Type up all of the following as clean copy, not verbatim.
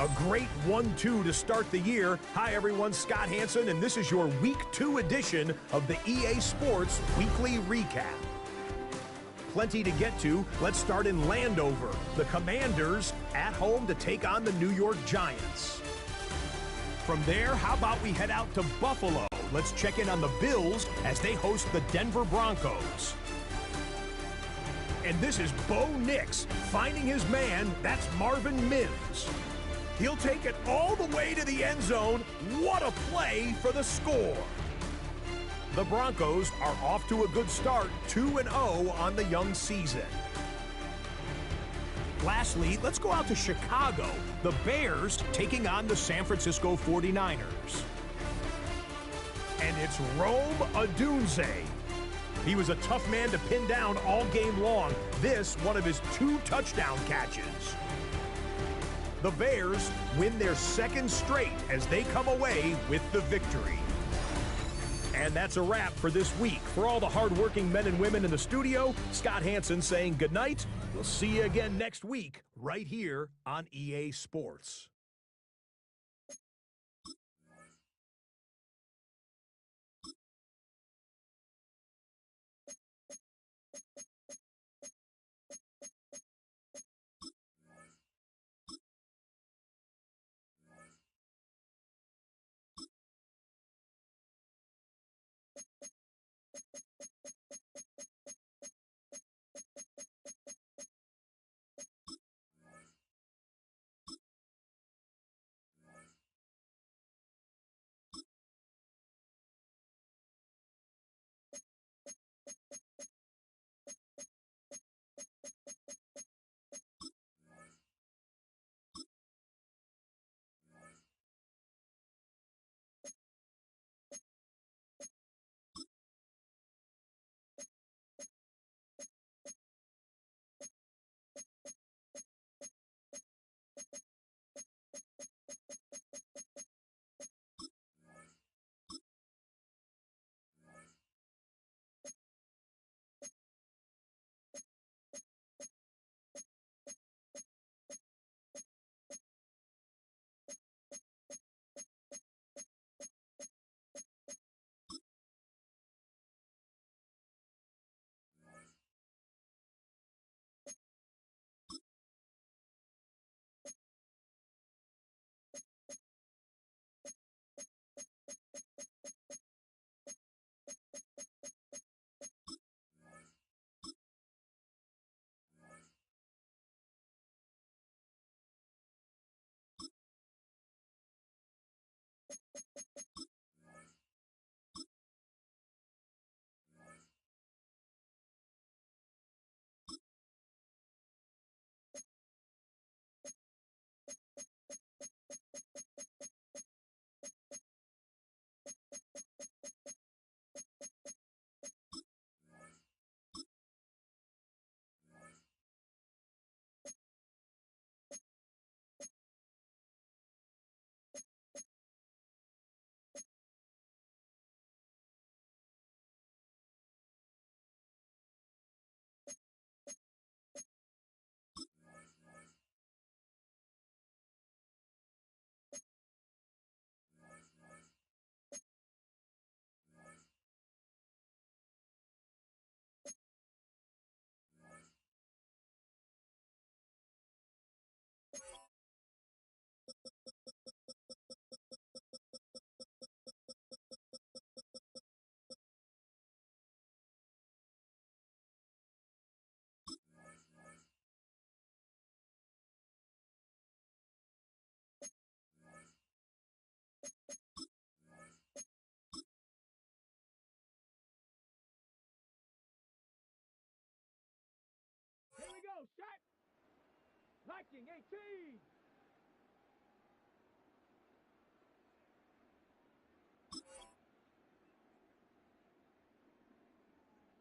A great 1-2 to start the year. Hi, everyone. Scott Hansen, and this is your Week 2 edition of the EA Sports Weekly Recap. Plenty to get to. Let's start in Landover. The Commanders at home to take on the New York Giants. From there, how about we head out to Buffalo? Let's check in on the Bills as they host the Denver Broncos. And this is Bo Nix finding his man. That's Marvin Mims. He'll take it all the way to the end zone. What a play for the score. The Broncos are off to a good start, 2-0 on the young season. Lastly, let's go out to Chicago. The Bears taking on the San Francisco 49ers. And it's Rome Odunze. He was a tough man to pin down all game long. This, one of his 2 touchdown catches. The Bears win their 2nd straight as they come away with the victory. And that's a wrap for this week. For all the hardworking men and women in the studio, Scott Hansen saying goodnight. We'll see you again next week right here on EA Sports. Here we go, shot! Liking 18!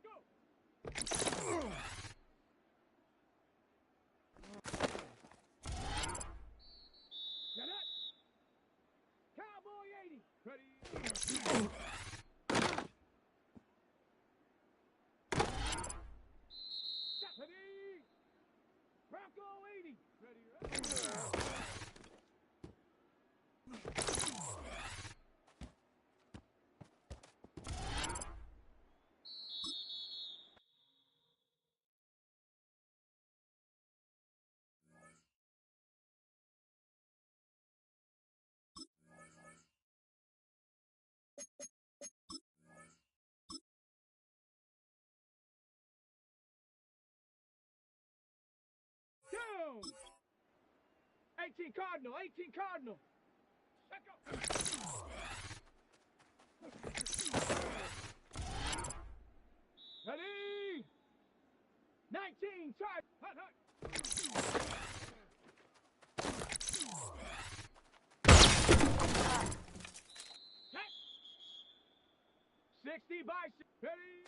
Go! Get it! Cowboy 80! Ready? Stephanie! Bronco 80! Ready, ready? Down. 18 Cardinal, 18 Cardinal. Check out. Ready? 19, charge. Hut, hut. 60 by 6. Ready?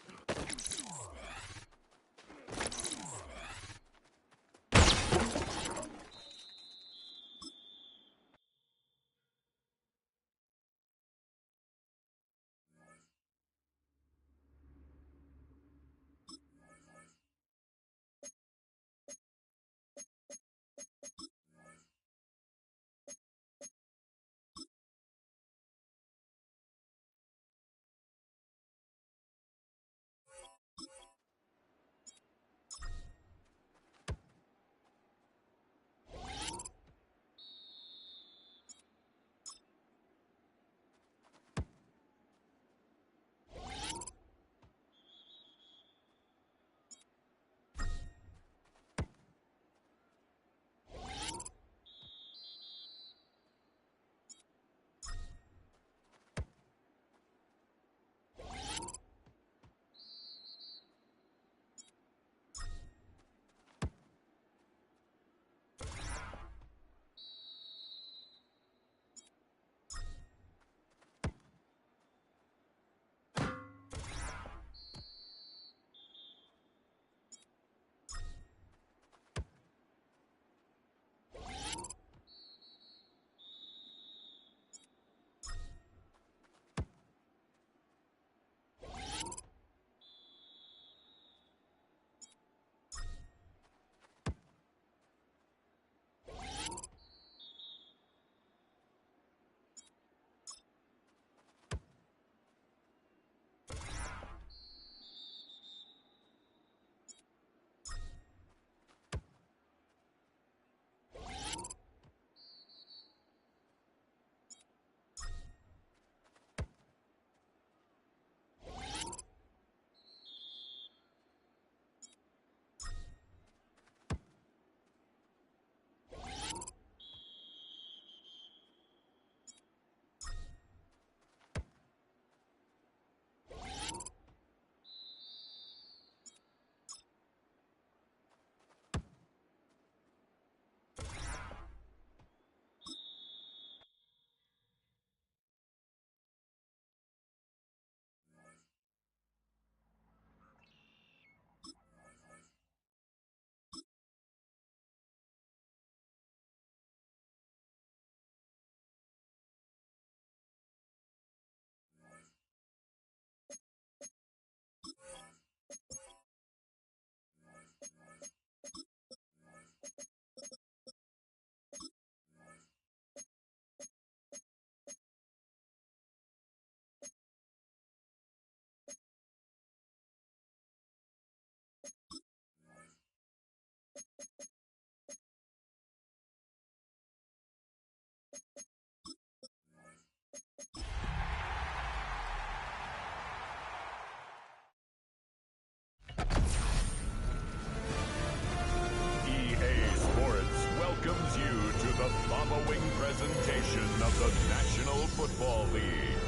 presentation of the National Football League.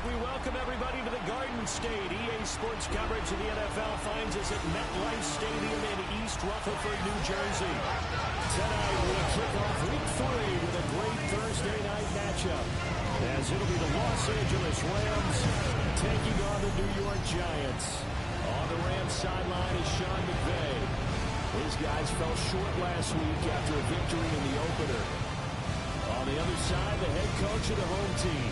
We welcome everybody to the Garden State. EA Sports coverage of the NFL finds us at MetLife Stadium in East Rutherford, New Jersey. Tonight we'll kick off Week 3 with a great Thursday night matchup, as it'll be the Los Angeles Rams taking on the New York Giants. On the Rams sideline is Sean McVay. His guys fell short last week after a victory in the opener. On the other side, the head coach of the home team.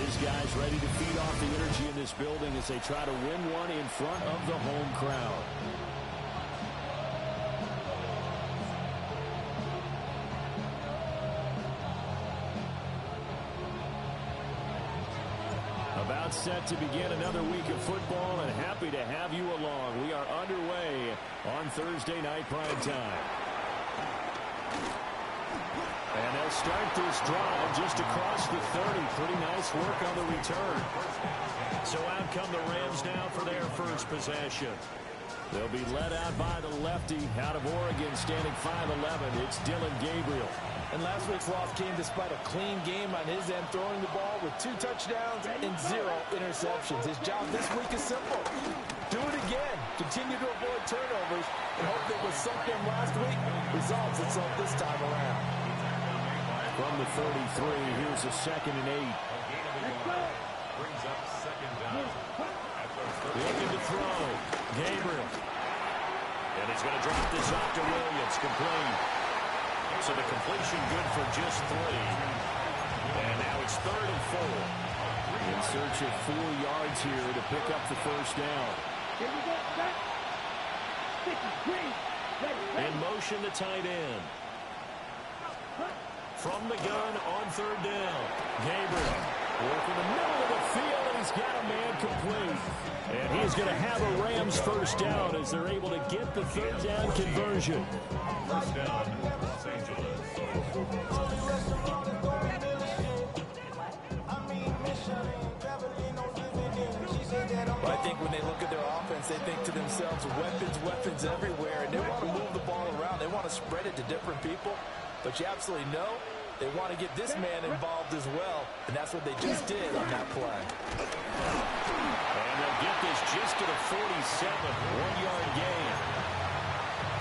His guys ready to feed off the energy in this building as they try to win one in front of the home crowd. About set to begin another week of football, and happy to have you along. We are underway on Thursday night prime time. And they'll start this drive just across the 30. Pretty nice work on the return. So out come the Rams now for their first possession. They'll be led out by the lefty out of Oregon, standing 5'11". It's Dylan Gabriel. And last week's loss came despite a clean game on his end, throwing the ball with 2 touchdowns and 0 interceptions. His job this week is simple. Do it again. Continue to avoid turnovers and hope that what sunk them last week resolves itself this time around. From the 33, here's a 2nd and 8. Brings up second down. Looking to throw. Gabriel. And he's going to drop this off to Williams. Complete. So the completion good for just 3. And now it's 3rd and 4. In search of 4 yards here to pick up the first down. In motion, the tight end. From the gun on 3rd down. Gabriel working the middle of the field, and he's got a man complete. And he is going to have a Rams first down as they're able to get the 3rd down conversion. First down, Los Angeles. But I think when they look at their offense, they think to themselves, weapons everywhere, and they want to move the ball around. They want to spread it to different people. But you absolutely know they want to get this man involved as well, and that's what they just did on that play. And they'll get this just to the 47, 1-yard gain.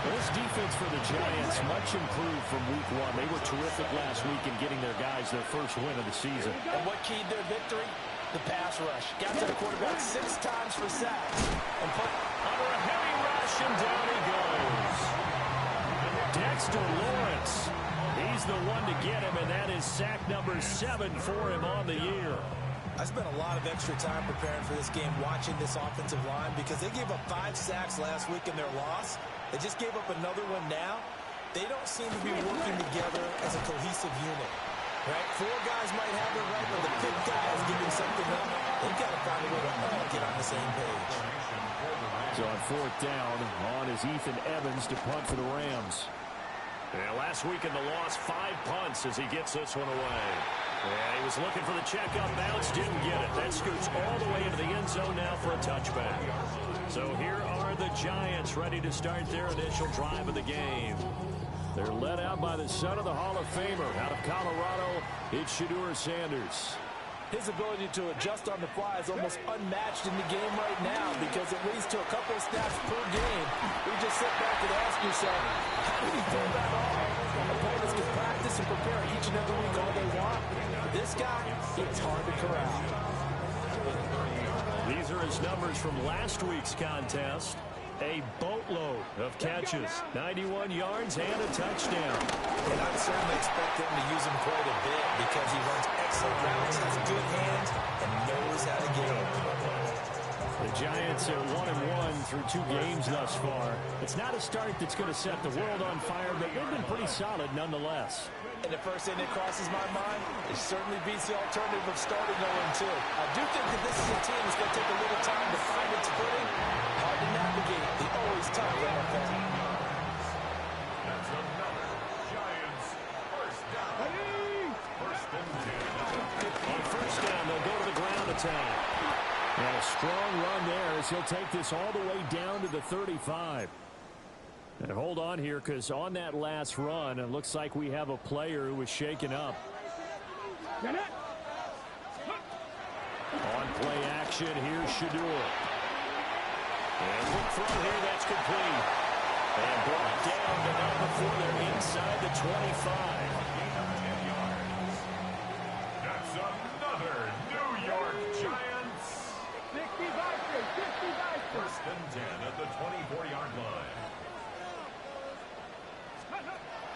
This defense for the Giants much improved from week 1. They were terrific last week in getting their guys their first win of the season. And what keyed their victory? The pass rush. Got to the quarterback 6 times for sacks. And put Under a heavy rush, and down he goes. Dexter Lawrence. He's the one to get him, and that is sack number 7 for him on the year. I spent a lot of extra time preparing for this game, watching this offensive line, because they gave up 5 sacks last week in their loss. They just gave up another one now. They don't seem to be working together as a cohesive unit. Right? 4 guys might have it right, but the 5th guy is giving something up. They've got to find a way to all get on the same page. So on 4th down, on is Ethan Evans to punt for the Rams. Yeah, last week in the loss, 5 punts as he gets this one away. Yeah, he was looking for the checkup bounce, didn't get it. That scoots all the way into the end zone now for a touchback. So here are the Giants ready to start their initial drive of the game. They're led out by the son of the Hall of Famer out of Colorado. It's Shedeur Sanders. His ability to adjust on the fly is almost unmatched in the game right now, because it leads to a couple of snaps per game. You just sit back and ask yourself, how did he throw that off? Opponents can practice and prepare each and every week all they want. This guy, it's hard to corral. These are his numbers from last week's contest. A boatload of catches, 91 yards and a touchdown. And I'd certainly expect them to use him quite a bit, because he runs excellent routes, has good hands, and knows how to get open. The Giants are 1-1 through 2 games thus far. It's not a start that's going to set the world on fire, but they've been pretty solid nonetheless. And the first thing that crosses my mind, it certainly beats the alternative of starting 0-2. I do think that this is a team that's going to take a little time to find its footing. Hard to navigate the always tough NFL. That's another Giants first down. First and 10. On first down, they'll go to the ground attack. And a strong run there as he'll take this all the way down to the 35. And hold on here, because on that last run, it looks like we have a player who was shaken up. On play action, here's Shedeur. And quick throw here, that's complete. And brought down, but not before they're inside the 25. That's another New York Giants. 55. First and 10 at the 24-yard line.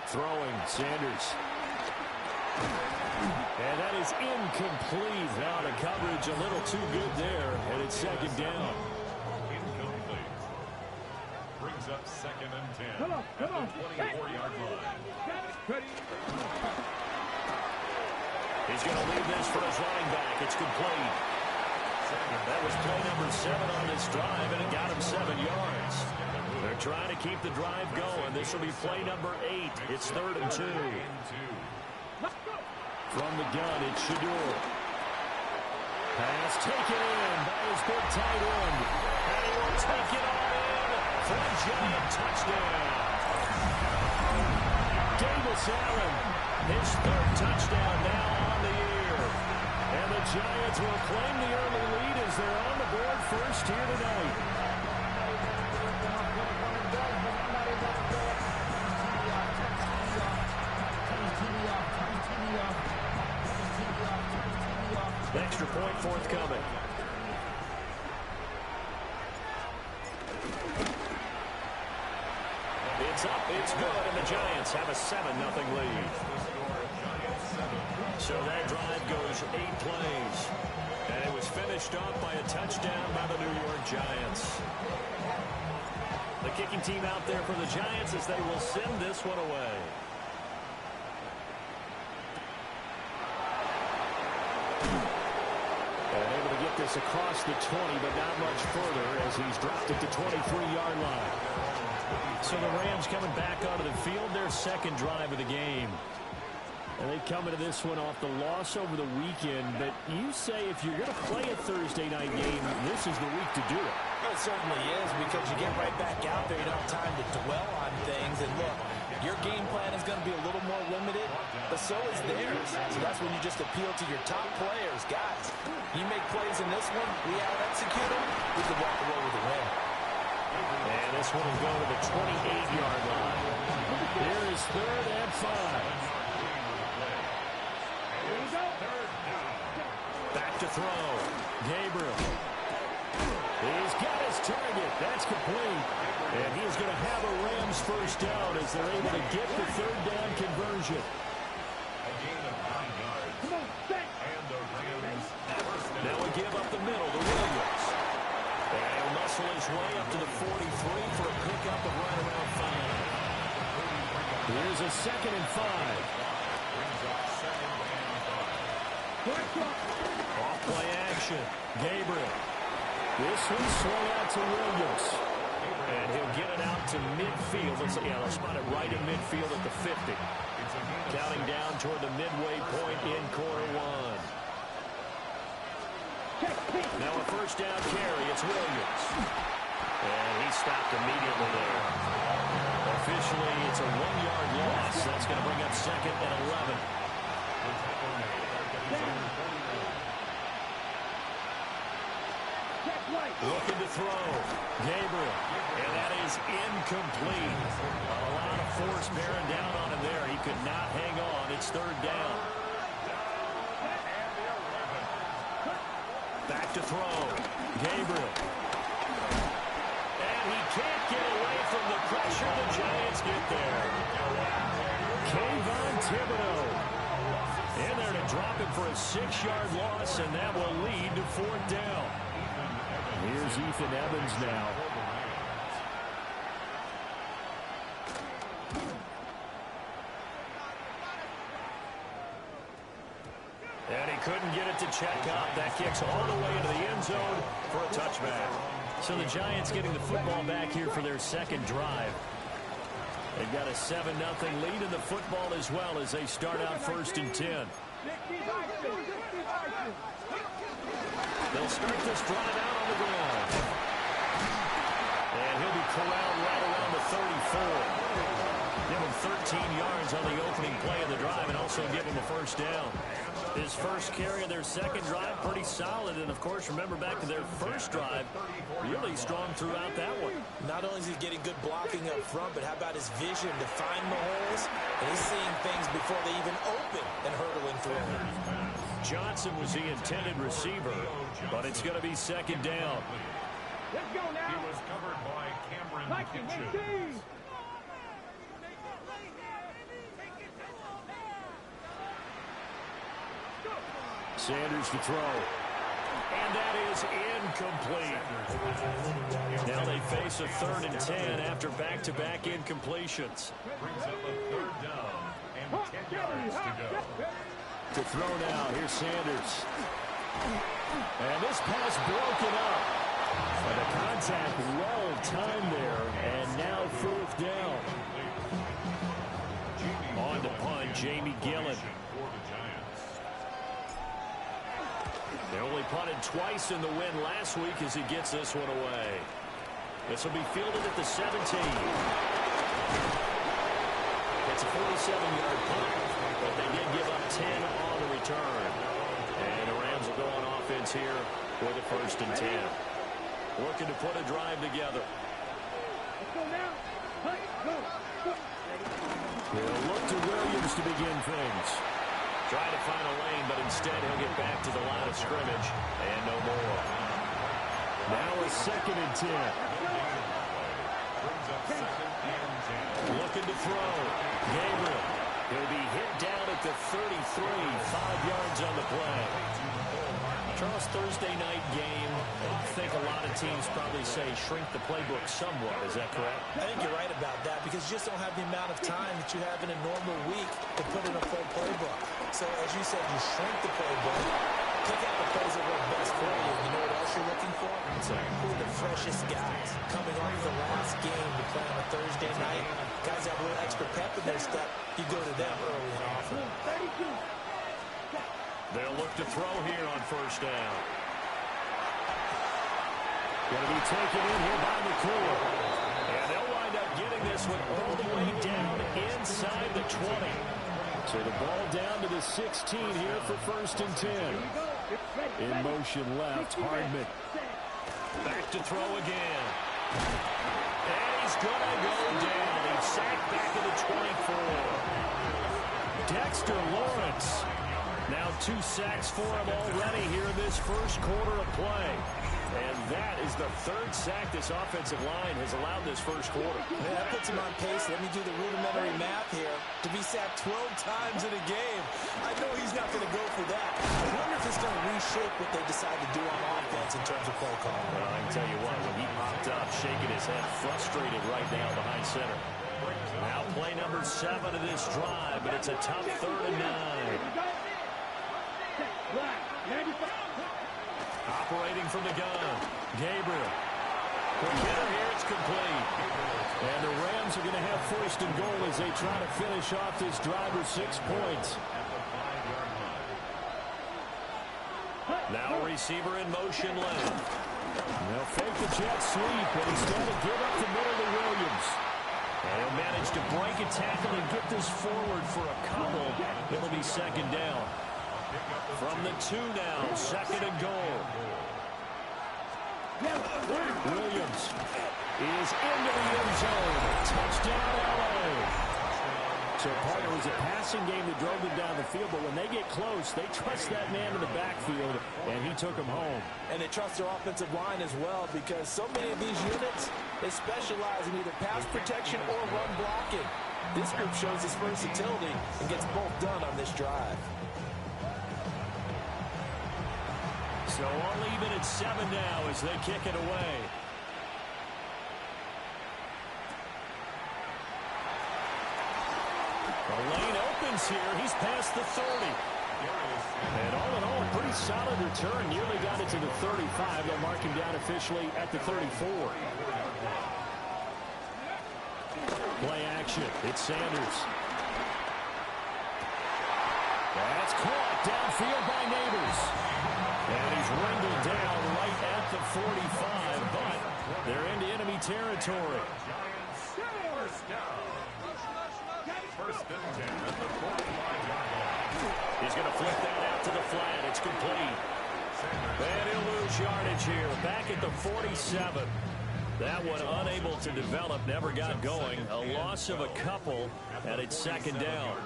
Throwing, Sanders. And that is incomplete. Now the coverage a little too good there, and it's 2nd down. Incomplete. Brings up 2nd and 10 Come on. at the 24-yard line. He's going to leave this for his running back. It's complete. That was play number 7 on this drive, and it got him 7 yards. They're trying to keep the drive going. This will be play number 8. It's 3rd and 2. From the gun, it's Shador. Pass taken in by his big tight end. And he will take it all in for a Giant touchdown. Davis Allen, his third touchdown now on the year. And the Giants will claim the early lead as they're on the board first here tonight. Extra point forthcoming. It's up, it's good, and the Giants have a 7-0 lead. So that drive goes 8 plays. And it was finished off by a touchdown by the New York Giants. The kicking team out there for the Giants as they will send this one away. And able to get this across the 20, but not much further as he's dropped it to 23-yard line. So the Rams coming back onto the field, their second drive of the game. And they come into this one off the loss over the weekend. But you say if you're going to play a Thursday night game, this is the week to do it. Well, it certainly is, because you get right back out there. You don't have time to dwell on things. And look, your game plan is going to be a little more limited, but so is theirs. So that's when you just appeal to your top players. Guys, you make plays in this one, we out-execute them, we can walk away with a win. And this one will go to the 28-yard line. Here is 3rd and 5. Back to throw. Gabriel. He's got his target. That's complete. And he's going to have a Rams first down as they're able to get the 3rd down conversion. Now we give up the middle to Williams. And he'll muscle his way up to the 43 for a pickup of right around 5. Here's a 2nd and 5. Off-play action. Gabriel. This one swung out to Williams. And he'll get it out to midfield. Let's spot it right in midfield at the 50. Counting down toward the midway point in quarter 1. Now a first down carry. It's Williams. And he stopped immediately there. Officially, it's a 1-yard loss. That's going to bring up 2nd and 11. Looking to throw. Gabriel. And that is incomplete. A lot of force bearing down on him there. He could not hang on. It's 3rd down. Back to throw. Gabriel. And he can't get away from the pressure. The Giants get there. Kayvon Thibodeau. In there to drop him for a 6-yard loss, and that will lead to 4th down. Here's Ethan Evans now. And he couldn't get it to check out. That kicks all the way into the end zone for a touchback. So the Giants getting the football back here for their 2nd drive. They've got a 7-0 lead in the football as well as they start out 1st and 10. They'll start this drive out on the ground. And he'll be corralled right around the 34. Give him 13 yards on the opening play of the drive and also give him a first down. His first carry of their 2nd drive, pretty solid. And, of course, remember back to their first drive, really strong throughout that one. Not only is he getting good blocking up front, but how about his vision to find the holes? And he's seeing things before they even open and hurdling through. Johnson was the intended receiver, but it's going to be 2nd down. Let's go now. He was covered by Cameron Kitchens. Sanders to throw. And that is incomplete. Now they face a 3rd and 10 after back-to-back incompletions. Brings up a 3rd down and 10 yards to go. To throw now, here's Sanders. And this pass broken up. And the contact well timed there, and now 4th down. On to punt, Jamie Gillen. For the Giants. They only punted twice in the win last week as he gets this one away. This will be fielded at the 17. It's a 47-yard punt, but they did give up 10 on the return. And the Rams will go on offense here with a 1st and 10. Looking to put a drive together. Let's go now. Go. He'll look to Williams to begin things. Trying to find a lane, but instead he'll get back to the line of scrimmage and no more. Now a 2nd and 10. Looking to throw. Gabriel. He'll be hit down at the 33, 5 yards on the play. Charles, Thursday night game, I think a lot of teams probably say shrink the playbook somewhat. Is that correct? I think you're right about that because you just don't have the amount of time that you have in a normal week to put in a full playbook. So, as you said, you shrink the playbook, pick out the plays that work best for you. You know what else you're looking for? Who are the freshest guys coming off the last game to play on a Thursday night? Guys that have a little extra pep in their step, you go to them early and often. 32. They'll look to throw here on 1st down. Going to be taken in here by McClure. And they'll wind up getting this one all the way down inside the 20. So the ball down to the 16 here for 1st and 10. In motion left, Hardman. Back to throw again. And he's going to go down. He's sacked back at the 24. Dexter Lawrence. Now 2 sacks for him already here in this 1st quarter of play. And that is the 3rd sack this offensive line has allowed this 1st quarter. Man, that puts him on pace. Let me do the rudimentary math here. To be sacked 12 times in a game, I know he's not going to go for that. I wonder if it's going to reshape what they decide to do on offense in terms of play calling. Well, I can tell you what, when he popped up, shaking his head, frustrated right now behind center. Now play number 7 of this drive, but it's a tough 3rd and 9. Operating from the gun, Gabriel. The hitter here, it's complete. And the Rams are going to have 1st and goal as they try to finish off this drive with 6 points. Now a receiver in motion left. They'll fake the jet sweep, but instead of give up the middle to Williams. And he'll manage to break a tackle and get this forward for a couple. It'll be 2nd down. From the 2 now, 2nd and goal. Williams is into the end zone. Touchdown, LA. So, partner, it was a passing game that drove them down the field, but when they get close, they trust that man in the backfield, and he took him home. And they trust their offensive line as well because so many of these units, they specialize in either pass protection or run blocking. This group shows its versatility and gets both done on this drive. So all even at 7 now as they kick it away. The lane opens here. He's past the 30. And all in all, a pretty solid return. Nearly got it to the 35. They'll mark him down officially at the 34. Play action. It's Sanders. That's caught downfield by Neighbors. And he's wrangled down right at the 45, but they're into enemy territory. First and 10 at the 45-yard line. He's going to flip that out to the flat. It's complete. And he'll lose yardage here. Back at the 47. That one unable to develop, never got going. A loss of a couple, and it's 2nd down.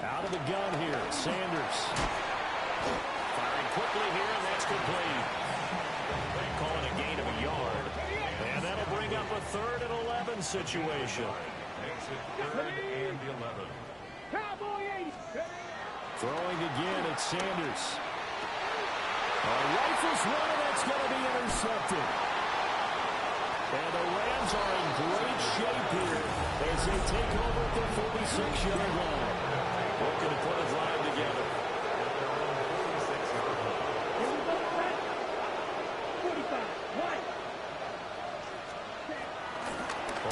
Out of the gun here, Sanders. Firing quickly here, and that's complete. Calling a gain of a yard. And that'll bring up a 3rd and 11 situation. Makes it 3rd and 11. Throwing again at Sanders. A rifles one, that's going to be intercepted. And the Rams are in great shape here as they take over at the 46-yard line. Looking to put a drive together.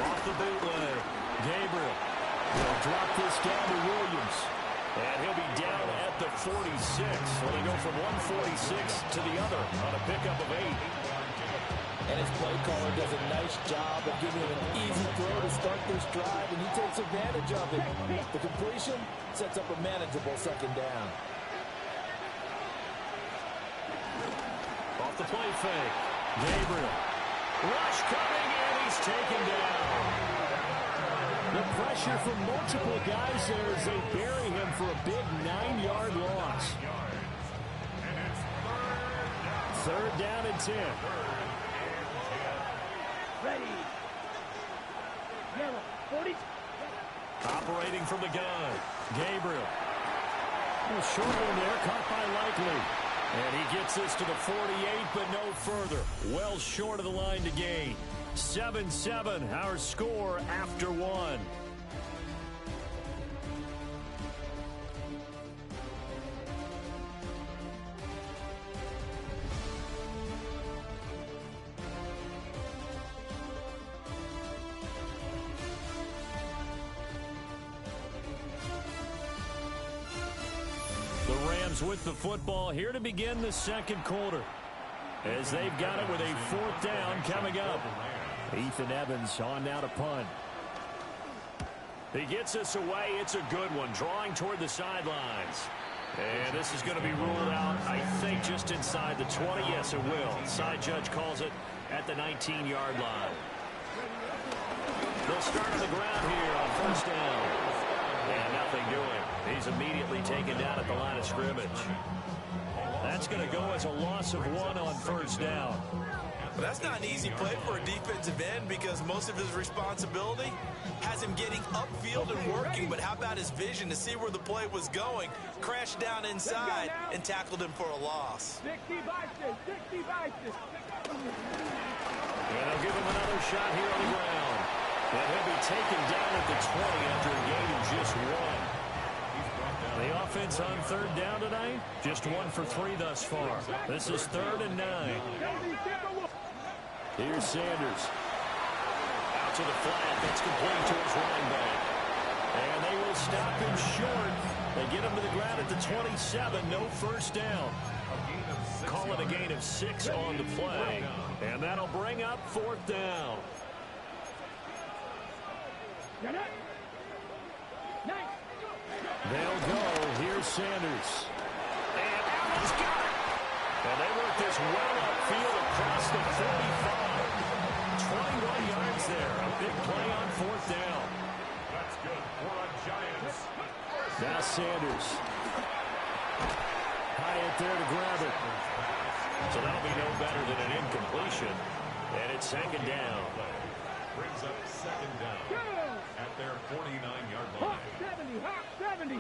Off the bootleg. Gabriel will drop this down to Williams. And he'll be down at the 46. So they go from 146 to the other on a pickup of 8. And his play caller does a nice job of giving him an easy throw to start this drive, and he takes advantage of it. The completion sets up a manageable second down. Off the play fake. Gabriel. Rush coming, and he's taken down. The pressure from multiple guys there as they bury him for a big 9-yard loss. Third down and 10. Ready. Yellow. 40. Operating from the gun. Gabriel. A short one there, caught by Likely. And he gets this to the 48, but no further. Well short of the line to gain. 7-7, our score after 1. With the football here to begin the second quarter, as they've got it with a fourth down coming up. Ethan Evans on now to punt. He gets us away. It's a good one, drawing toward the sidelines. And this is going to be ruled out, I think, just inside the 20. Yes, it will. Side judge calls it at the 19-yard line. They'll start on the ground here on first down. And nothing doing. He's immediately taken down at the line of scrimmage. That's going to go as a loss of 1 on first down. But that's not an easy play for a defensive end because most of his responsibility has him getting upfield and working. But how about his vision to see where the play was going, crashed down inside, and tackled him for a loss. 60 biceps. 60 biceps. And they'll give him another shot here on the ground. And he'll be taken down at the 20 after a gain of just 1. The offense on third down tonight, just 1 for 3 thus far. This is 3rd and 9. Here's Sanders. Out to the flat. That's complete to his running back. And they will stop him short. They get him to the ground at the 27. No first down. Call it a gain of 6 on the play. And that'll bring up 4th down. They'll go. Here's Sanders. And Evans got it. And they work this well upfield across the 45. 21 yards there. A big play on 4th down. That's good for a Giants. Now Sanders. Hyatt there to grab it. So that'll be no better than an incompletion. And it's 2nd down. Brings up 2nd down at their 49-yard line. 70, hot 70.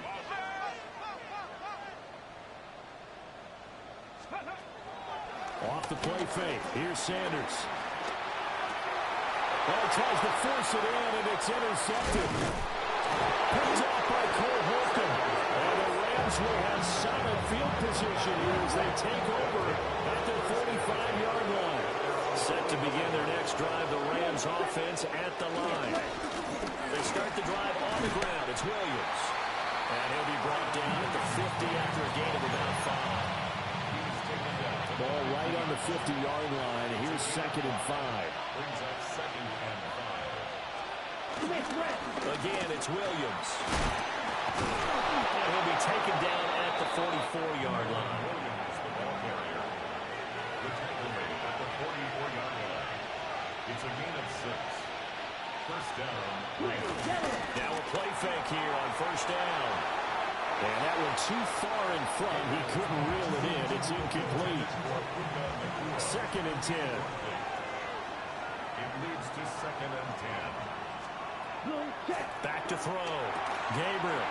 Off the play fake. Here's Sanders. Well, tries to force it in, and it's intercepted. Picked off by Cole Holcomb. And the Rams will have solid field position here as they take over at their 45-yard line. Set to begin their next drive, the Rams offense at the line. They start the drive on the ground. It's Williams. And he'll be brought down at the 50 after a gain of about 5. Ball right on the 50-yard line. Here's 2nd and 5. Brings up 2nd and 5. Again, it's Williams. And he'll be taken down at the 44-yard line. Williams, the ball carrier. The tackle made at the 44-yard line. It's a gain of 6. First down. Now a play fake here on first down. And that one too far in front. He couldn't reel it in. It's incomplete. 2nd and 10. It leads to 2nd and 10. Back to throw. Gabriel.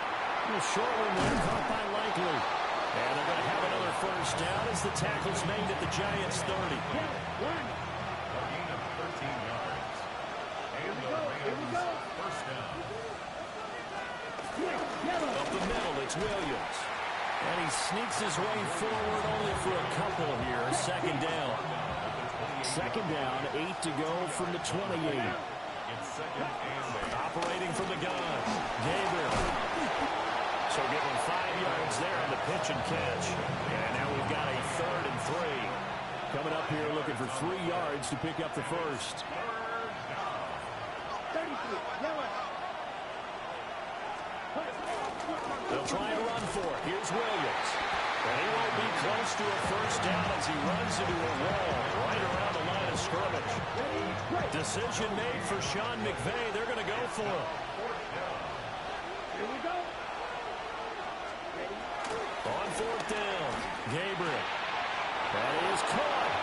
A short one there, caught by Likely. And they're going to have another first down as the tackle's made at the Giants' 30. A gain of 13 yards. And the Rams first down. Up the middle, it's Williams. And he sneaks his way forward only for a couple here. 2nd down. 2nd down, 8 to go from the 28. It's second and 8. Operating from the gun, Gabriel. So give him 5 yards there on the pitch and catch. And now we've got a 3rd and 3. Coming up here looking for 3 yards to pick up the first. 33, yellow. They'll try and run for it. Here's Williams. And he won't be close to a first down as he runs into a wall right around the line of scrimmage. Decision made for Sean McVay. They're going to go for it. Here we go. On 4th down, Gabriel. That is caught.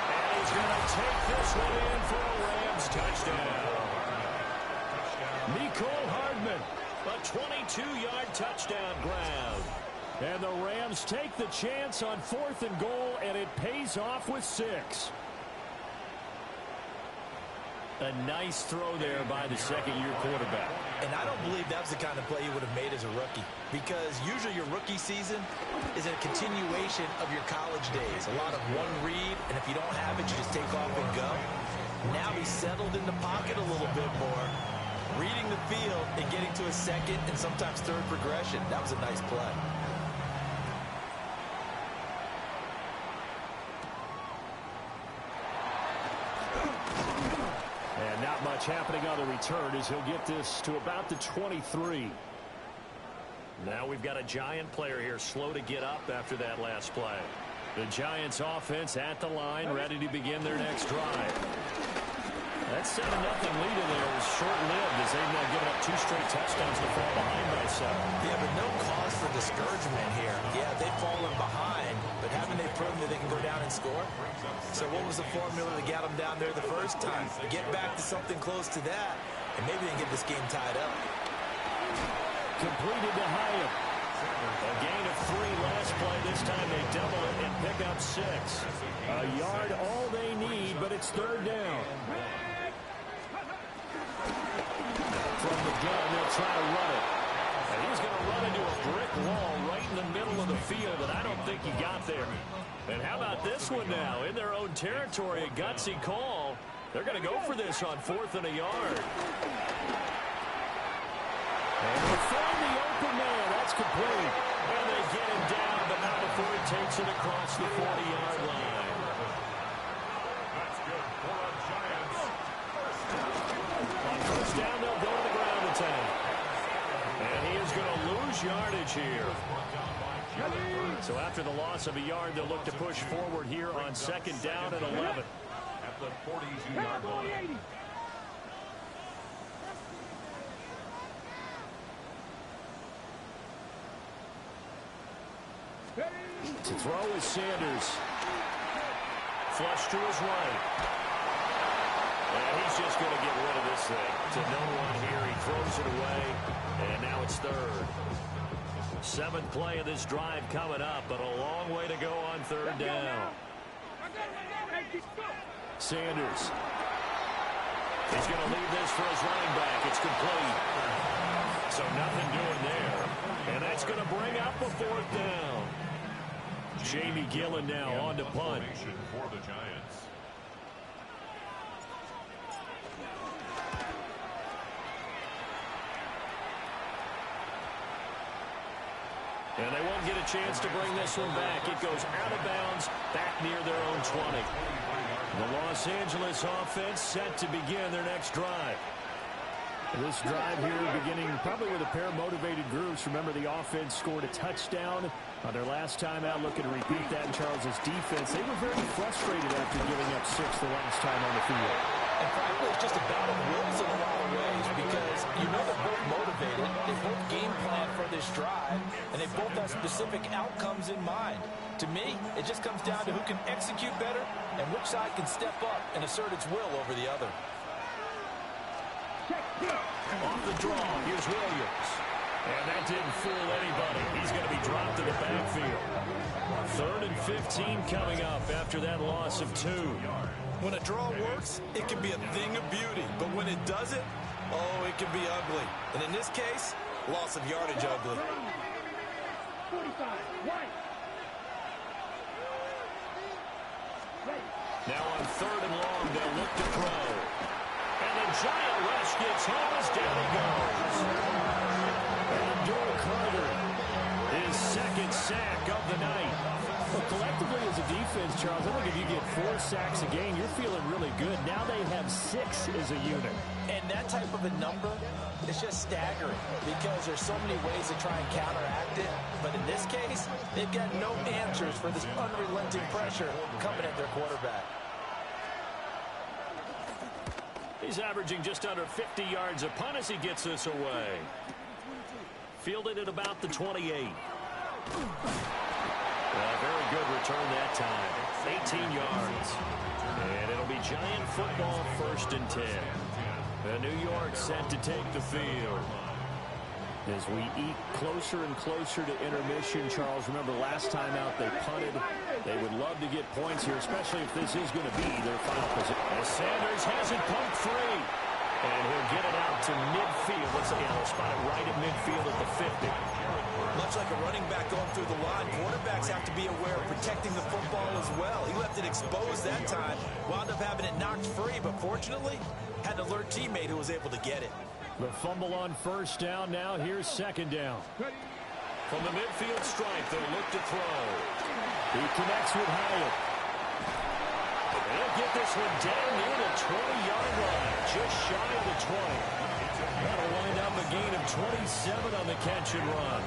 And he's going to take this one in for a Rams touchdown. Nicole Hardman, a 22-yard touchdown grab. And the Rams take the chance on 4th and goal, and it pays off with 6. A nice throw there by the second-year quarterback. And I don't believe that's the kind of play he would have made as a rookie, because usually your rookie season is a continuation of your college days. A lot of one read, and if you don't have it, you just take off and go. Now he's settled in the pocket a little bit more, reading the field and getting to a second and sometimes third progression. That was a nice play. And not much happening on the return as he'll get this to about the 23. Now we've got a Giant player here slow to get up after that last play. The Giants offense at the line, ready to begin their next drive. That 7-0 lead in there is short-lived as they've now given up 2 straight touchdowns to fall behind by 7. Yeah, but no cause for discouragement here. Yeah, they've fallen behind, but haven't they proven that they can go down and score? So what was the formula that got them down there the first time? Get back to something close to that, and maybe they can get this game tied up. Completed to Hyatt. A gain of 3 last play. This time they double it and pick up 6. A yard all they need, but it's 3rd down. From the gun, they'll try to run it. And he's going to run into a brick wall right in the middle of the field, and I don't think he got there. And how about this one now? In their own territory, a gutsy call. They're going to go for this on 4th and a yard. And they find the open man. That's complete. And they get him down, but not before he takes it across the 40-yard line. That's good for the Giants. On 1st down, they'll go to the ground attack. And he is going to lose yardage here. So after the loss of a yard, they'll look to push forward here on 2nd down and 11. At the 42-yard line. To throw is Sanders. Flush to his right. And he's just going to get rid of this thing. To no one here. He throws it away. And now it's 3rd. 7th play of this drive coming up, but a long way to go on 3rd down. Sanders. He's going to leave this for his running back. It's complete. So nothing doing there. And that's going to bring up a 4th down. Jamie Gillen now on to punt. For the Giants. And they won't get a chance to bring this one back. It goes out of bounds back near their own 20. The Los Angeles offense set to begin their next drive. This drive here beginning probably with a pair of motivated groups. Remember, the offense scored a touchdown on their last time out. Looking to repeat that in Charles's defense. They were very frustrated after giving up 6 the last time on the field. And frankly, it's just a battle of wills in a lot of ways, because you know they're both motivated, they both game plan for this drive, and they both have specific outcomes in mind. To me, it just comes down to who can execute better and which side can step up and assert its will over the other. Off the draw, here's Williams. And that didn't fool anybody. He's going to be dropped in the backfield. 3rd and 15 coming up after that loss of 2. When a draw works, it can be a thing of beauty. But when it doesn't, oh, it can be ugly. And in this case, loss of yardage ugly. 45, right. Now on 3rd and long, they'll look to throw. And the Giants gets home as down he goes. Abdul Carter, his second sack of the night. Well, collectively as a defense, Charles, I think if you get 4 sacks a game, you're feeling really good. Now they have 6 as a unit. And that type of a number is just staggering because there's so many ways to try and counteract it. But in this case, they've got no answers for this unrelenting pressure coming at their quarterback. He's averaging just under 50 yards a punt as he gets this away. Fielded at about the 28. Very good return that time. 18 yards. And it'll be Giant football 1st and 10. New York set to take the field. As we eat closer and closer to intermission, Charles, remember last time out they punted. They would love to get points here, especially if this is going to be their final position. As Sanders has it pumped free. And he'll get it out to midfield. Let's say they'll spot it right at midfield at the 50. Much like a running back going through the line, quarterbacks have to be aware of protecting the football as well. He left it exposed that time, wound up having it knocked free, but fortunately had an alert teammate who was able to get it. The fumble on 1st down. Now here's 2nd down. From the midfield stripe, they'll look to throw. He connects with Hyatt. They'll get this one down near the 20-yard line, just shy of the 20. That'll wind up a gain of 27 on the catch and run.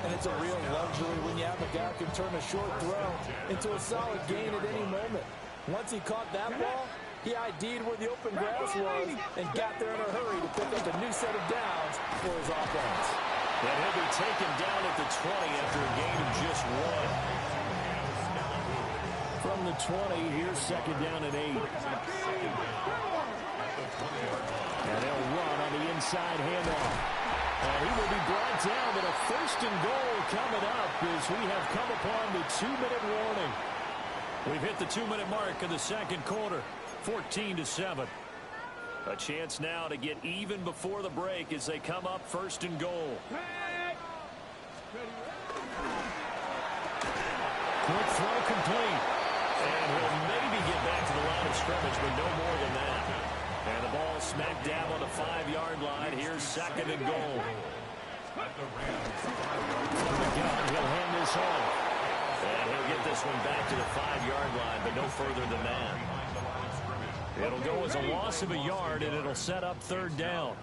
And it's a real luxury when you have a guy who can turn a short throw into a solid gain at any moment. Once he caught that ball, he ID'd where the open grass was and got there in a hurry to pick up a new set of downs for his offense. And he'll be taken down at the 20 after a gain of just 1. From the 20, here's 2nd down and 8. And they'll run on the inside handoff. And he will be brought down at a 1st and goal coming up as we have come upon the 2-minute warning. We've hit the 2-minute mark of the 2nd quarter, 14-7. A chance now to get even before the break as they come up 1st and goal. Quick throw complete. And he'll maybe get back to the line of scrimmage, but no more than that. And the ball smack dab on the 5-yard line. Here's 2nd and goal. From the gun, he'll hand this off. And he'll get this one back to the 5-yard line, but no further than that. It'll go as a loss of a yard, and it'll set up 3rd down.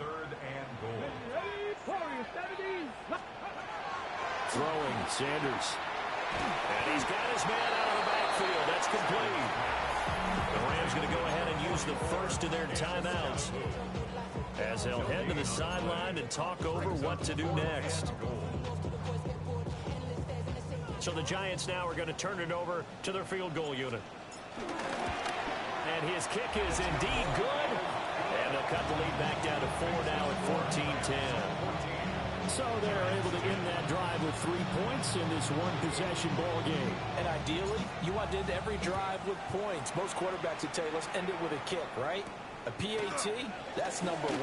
Throwing, Sanders. And he's got his man out of the backfield. That's complete. The Rams going to go ahead and use the first of their timeouts as they'll head to the sideline and talk over what to do next. So the Giants now are going to turn it over to their field goal unit. And his kick is indeed good. And they'll cut the lead back down to 4 now at 14-10. So they're able to end that drive with 3 points in this one-possession ball game. And ideally, you want to end every drive with points. Most quarterbacks would tell you, let's end it with a kick, right? A PAT, that's number 1.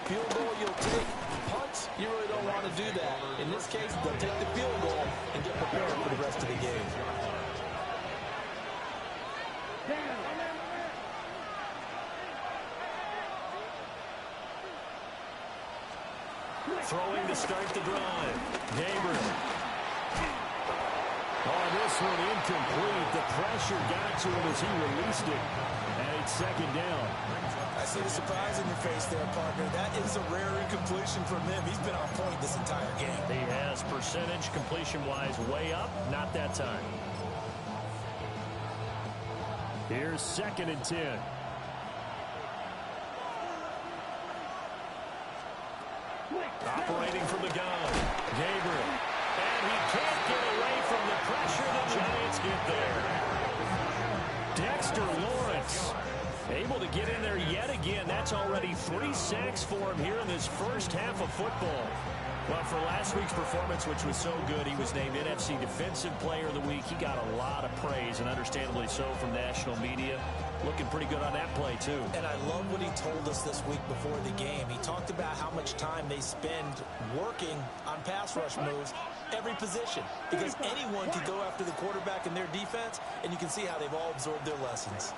Field goal, you'll take. Punts, you really don't want to do that. In this case, they'll take the field goal and get prepared for the rest of the game. Throwing to start the drive. Gabriel. Oh, this one incomplete. The pressure got to him as he released it. And it's 2nd down. I see the surprise in your face there, partner. That is a rare incompletion from him. He's been on point this entire game. He has percentage completion-wise way up. Not that time. Here's 2nd and 10. Operating from the gun. Gabriel. And he can't get away from the pressure. The Giants get there. Dexter Lawrence able to get in there yet again. That's already 3 sacks for him here in this first half of football. Well, for last week's performance, which was so good, he was named NFC Defensive Player of the Week. He got a lot of praise, and understandably so, from national media. Looking pretty good on that play, too. And I love what he told us this week before the game. He talked about how much time they spend working on pass rush moves, every position. Because anyone can go after the quarterback in their defense, and you can see how they've all absorbed their lessons.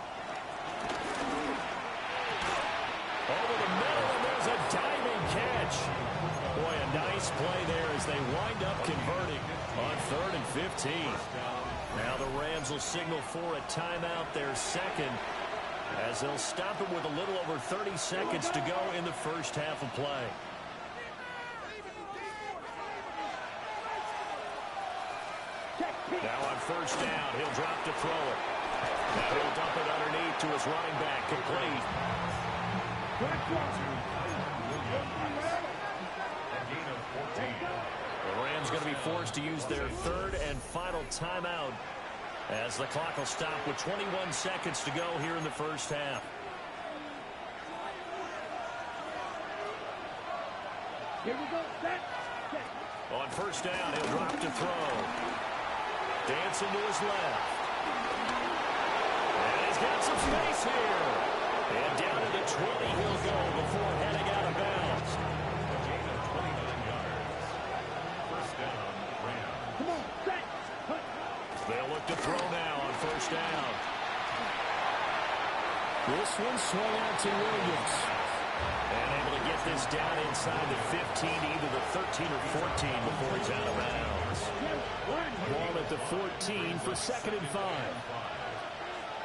Over the middle. catch. Boy, a nice play there as they wind up converting on 3rd and 15. Now the Rams will signal for a timeout, their second, as they'll stop it with a little over 30 seconds to go in the first half of play. Now on first down, he'll drop to throw it. Now he'll dump it underneath to his running back, complete. The Rams going to be forced to use their 3rd and final timeout as the clock will stop with 21 seconds to go here in the first half. Here we go. Set. On first down, he'll drop to throw. Dancing to his left. And he's got some space here. And down to the 20 he'll go before heading out of bounds. A gain of 29 yards. First down, Rams. Come on, set. They'll look to throw now on first down. This one swung out to Williams. And able to get this down inside the 15 to either the 13 or 14 before he's out of bounds. Ball at the 14 for 2nd and 5.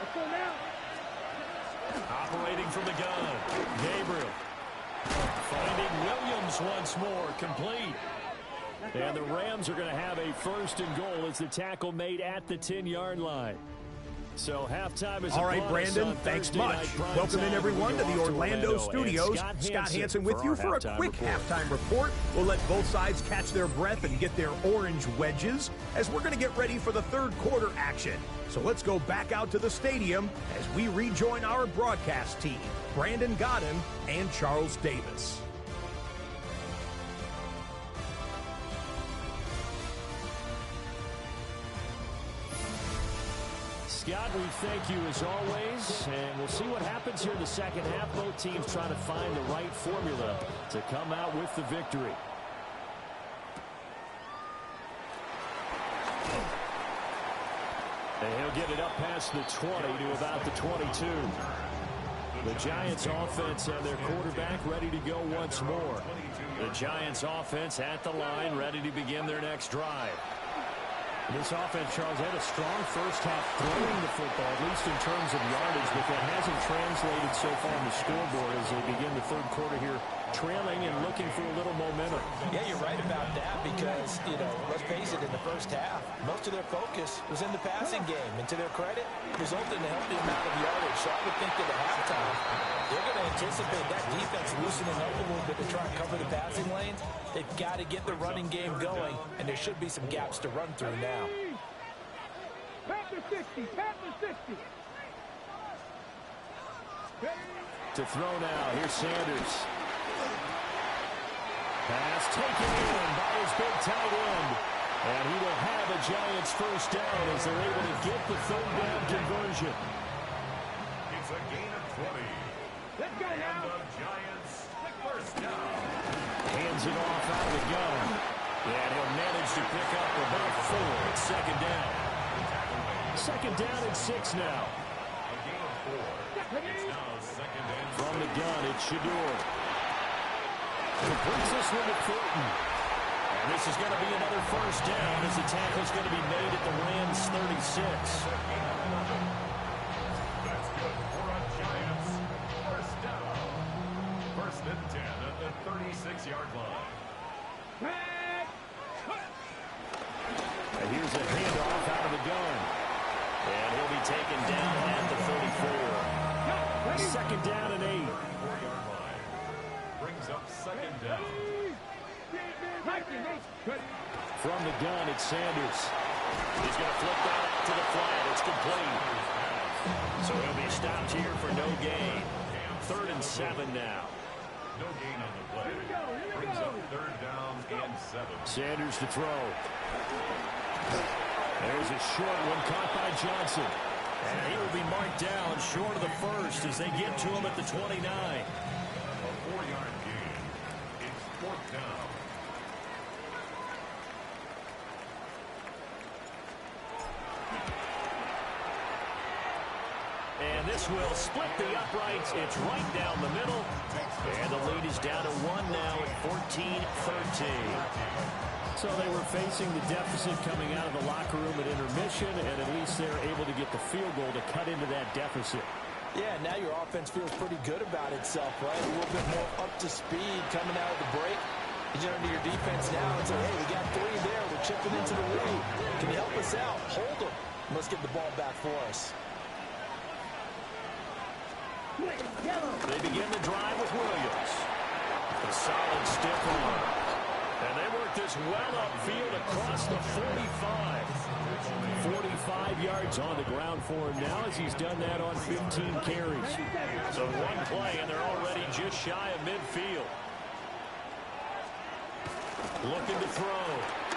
Let's go now. Operating from the gun. Gabriel. Finding Williams once more. Complete. And the Rams are going to have a 1st and goal as the tackle made at the 10-yard line. So halftime is all right, Brandon, thanks much. Welcome in, everyone, to the Orlando studios. Scott Hansen with you for a quick halftime report. We'll let both sides catch their breath and get their orange wedges as we're going to get ready for the 3rd quarter action. So let's go back out to the stadium as we rejoin our broadcast team, Brandon Godden and Charles Davis. Scott, we thank you as always, and we'll see what happens here in the second half. Both teams trying to find the right formula to come out with the victory. And he'll get it up past the 20 to about the 22. The Giants offense and their quarterback ready to go once more. The Giants offense at the line, ready to begin their next drive. This offense, Charles, had a strong first half throwing the football, at least in terms of yardage, but that hasn't translated so far on the scoreboard as they begin the 3rd quarter here, trailing and looking for a little momentum. Yeah, you're right about that because, let's face it, in the first half, most of their focus was in the passing game. And to their credit, resulted in a healthy amount of yardage. So I would think that at halftime, they're going to anticipate that defense loosening up a little bit to try and cover the passing lanes. They've got to get the running game going, and there should be some gaps to run through now. Pat the 60. Pat the 60. To throw now, here's Sanders. Pass taken in by his big tight end. And he will have a Giants first down as they're able to get the 3rd down conversion. It's a gain of 20. Let's go now. And the Giants first down. Hands it off out of the gun. And he'll manage to pick up about 4 at 2nd down. 2nd down and 6 now. A gain of 4. It's now 2nd and 6. From the gun, it's Shador. Completes this one to Thornton. And this is going to be another first down as the tackle's going to be made at the Rams 36. That's good for a Giants first down. 1st and 10 at the 36-yard line. And here's a handoff out of the gun. And he'll be taken down at the 34. 2nd down and 8. 4-yard line. Brings up 2nd down. From the gun, it's Sanders. He's going to flip that out to the flat. It's complete. So he'll be stopped here for no gain. 3rd and 7 now. No gain on the play. Brings up 3rd down and 7. Sanders to throw. There's a short one caught by Johnson. And he will be marked down short of the 1st as they get to him at the 29. A 4-yard gain. It's 4th down. And And this will split the uprights. It's right down the middle. And the lead is down to 1 now at 14-13. So they were facing the deficit coming out of the locker room at intermission, and at least they're able to get the field goal to cut into that deficit. Yeah, now your offense feels pretty good about itself, right? A little bit more up to speed coming out of the break. You get into your defense now and say, hey, we got 3 there. We're chipping into the lead. Can you help us out? Hold them. Let's get the ball back for us. They begin the drive with Williams. A solid stiff arm. And they work this well upfield across the 45. 45 yards on the ground for him now as he's done that on 15 carries. So one play, and they're already just shy of midfield. Looking to throw.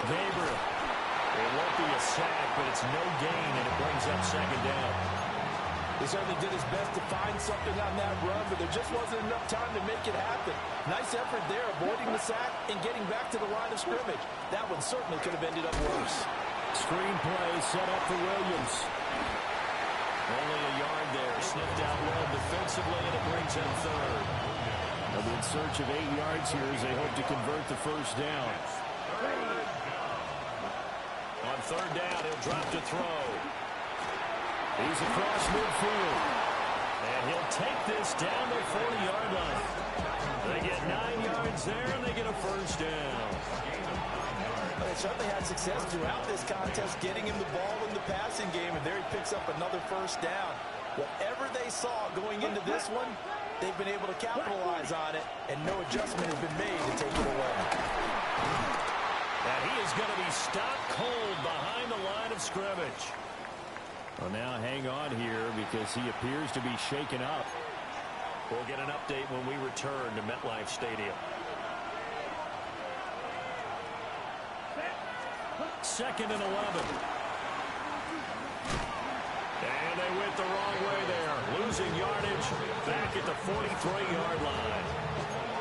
Gabriel. It won't be a sack, but it's no gain, and it brings up second down. He certainly did his best to find something on that run, but there just wasn't enough time to make it happen. Nice effort there, avoiding the sack and getting back to the line of scrimmage. That one certainly could have ended up worse. Screen play set up for Williams. Only a yard there. Sniffed out well defensively, and it brings in third. They'll be in search of 8 yards here as they hope to convert the first down. On third down, he'll drop to throw. He's across midfield. And he'll take this down the 40-yard line. They get 9 yards there, and they get a first down. They certainly had success throughout this contest, getting him the ball in the passing game, and there he picks up another first down. Whatever they saw going into this one, they've been able to capitalize on it, and no adjustment has been made to take it away. And he is going to be stopped cold behind the line of scrimmage. Well, now hang on here because he appears to be shaken up. We'll get an update when we return to MetLife Stadium. Second and 11. And they went the wrong way there. Losing yardage back at the 43-yard line.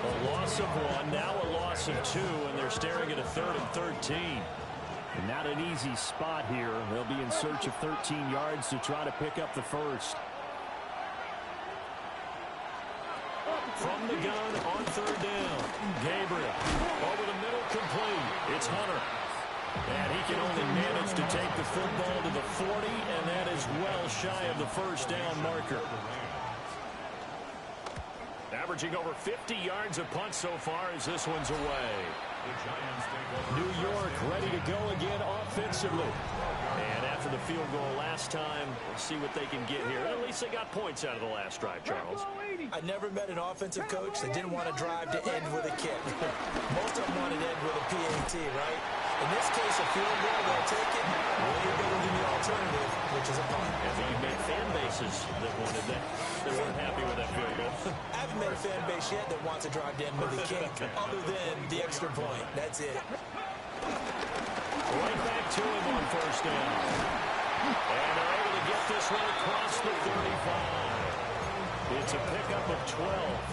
A loss of 1, now a loss of 2, and they're staring at a 3rd and 13. And not an easy spot here. They'll be in search of 13 yards to try to pick up the first. From the gun on third down. Gabriel over the middle, complete. It's Hunter. And he can only manage to take the football to the 40, and that is well shy of the first down marker. Averaging over 50 yards a punt so far as this one's away. New York ready to go again offensively. And after the field goal last time, we'll see what they can get here. At least they got points out of the last drive, Charles. I never met an offensive coach that didn't want to drive to end with a kick. Most of them want to end with a PAT, right? In this case, a field goal, they'll take it way better than the alternative, which is a punt. I think you've made fan bases that wanted that. They weren't happy with that field goal. I haven't met a fan base yet that wants to drive to end with a kick, other than the extra point. That's it. Right back to him on first down. And they're able to get this one across the 35. It's a pickup of 12.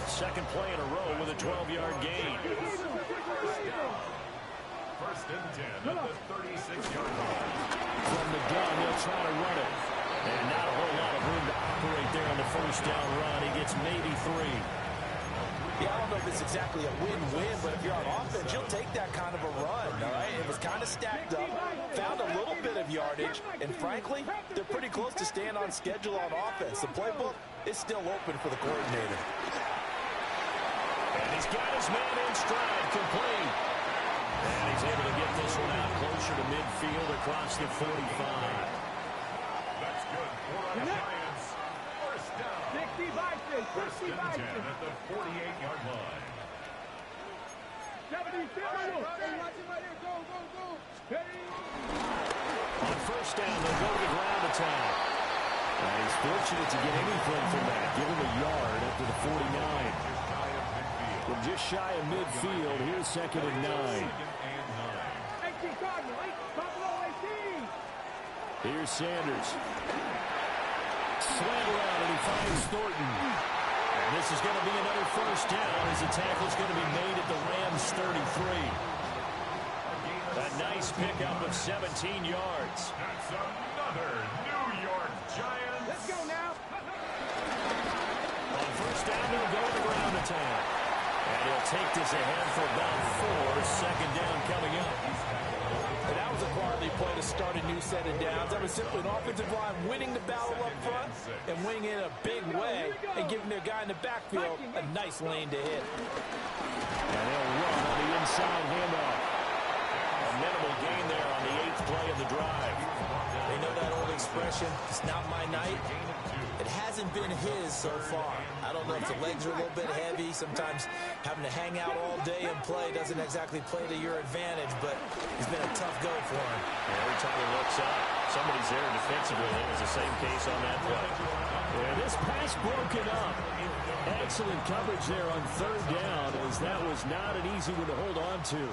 Second play in a row with a 12-yard gain. First and 10 at the 36-yard line. From the gun, they'll try to run it. And not a whole lot of room to operate there on the first down run. He gets maybe 3. Yeah, I don't know if it's exactly a win-win, but if you're on offense, you'll take that kind of a run, all right? It was kind of stacked up, found a little bit of yardage, and frankly, they're pretty close to staying on schedule on offense. The playbook is still open for the coordinator. And he's got his man in stride, complete. And he's able to get this one out closer to midfield across the 45. That's good for the Giants. First down. 60 Vikings. First 60 and 10 Vikings. at the 48-yard line. 77. Go, go, go. Hey. On first down, they'll go to the ground attack. And he's fortunate to get anything from that. Give him a yard up to the 49. From just shy of midfield, here's second and 9. 18 Cardinal. 18. Here's Sanders. Slant around, and he finds Thornton. And this is going to be another first down as the tackle's going to be made at the Rams' 33. A nice pickup of 17 yards. That's another New York Giants. Let's go now. down, they'll go to the ground attack. And he'll take this ahead for about 4. Second down coming up. And that was a quality play to start a new set of downs. That was simply an offensive line winning the battle up front and winning it in a big way and giving their guy in the backfield a nice lane to hit. And they'll run on the inside handoff. A minimal gain there on the 8th play of the drive. They know that old expression, it's not my night. It hasn't been his so far. I don't know if the legs are a little bit heavy. Sometimes having to hang out all day and play doesn't exactly play to your advantage, but it's been a tough go for him. Every time he looks up, somebody's there defensively. It was the same case on that play. And this pass broken up. Excellent coverage there on 3rd down, as that was not an easy one to hold on to.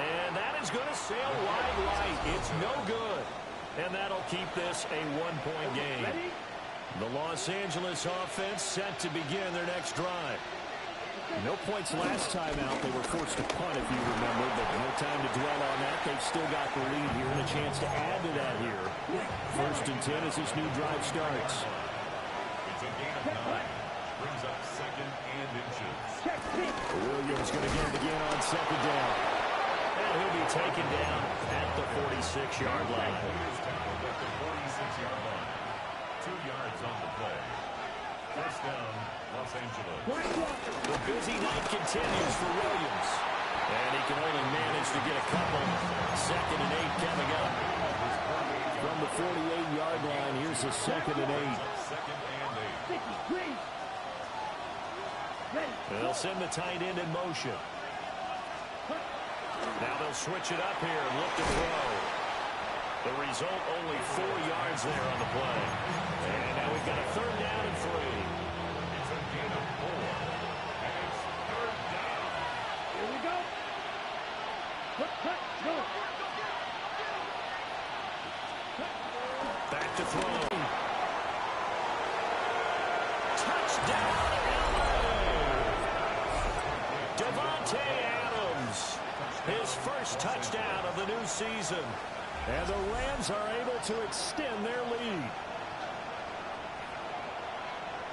And that is going to sail wide right. It's no good. And that'll keep this a 1-point game. The Los Angeles offense set to begin their next drive. No points last time out. They were forced to punt, if you remember, but no time to dwell on that. They've still got the lead here and a chance to add to that here. 1st and 10 as this new drive starts. It's a gain of 9. Brings up 2nd and inches. Williams going to get it again on 2nd down. And he'll be taken down at the 46-yard line. At the 46-yard line. 2 yards on the play. 1st down, Los Angeles. The busy night continues for Williams. And he can only manage to get a couple. 2nd and 8 coming up. From the 48-yard line, here's a 2nd and 8. 2nd and 8. They'll send the tight end in motion. Now they'll switch it up here and look to throw. The result, only 4 yards there on the play. And now we've got a 3rd down and 3. It's a gain of 4. And it's 3rd down. Here we go. Go. Back to throw. Touchdown, LA! Devontae Adams. His first touchdown of the new season. And the Rams are able to extend their lead.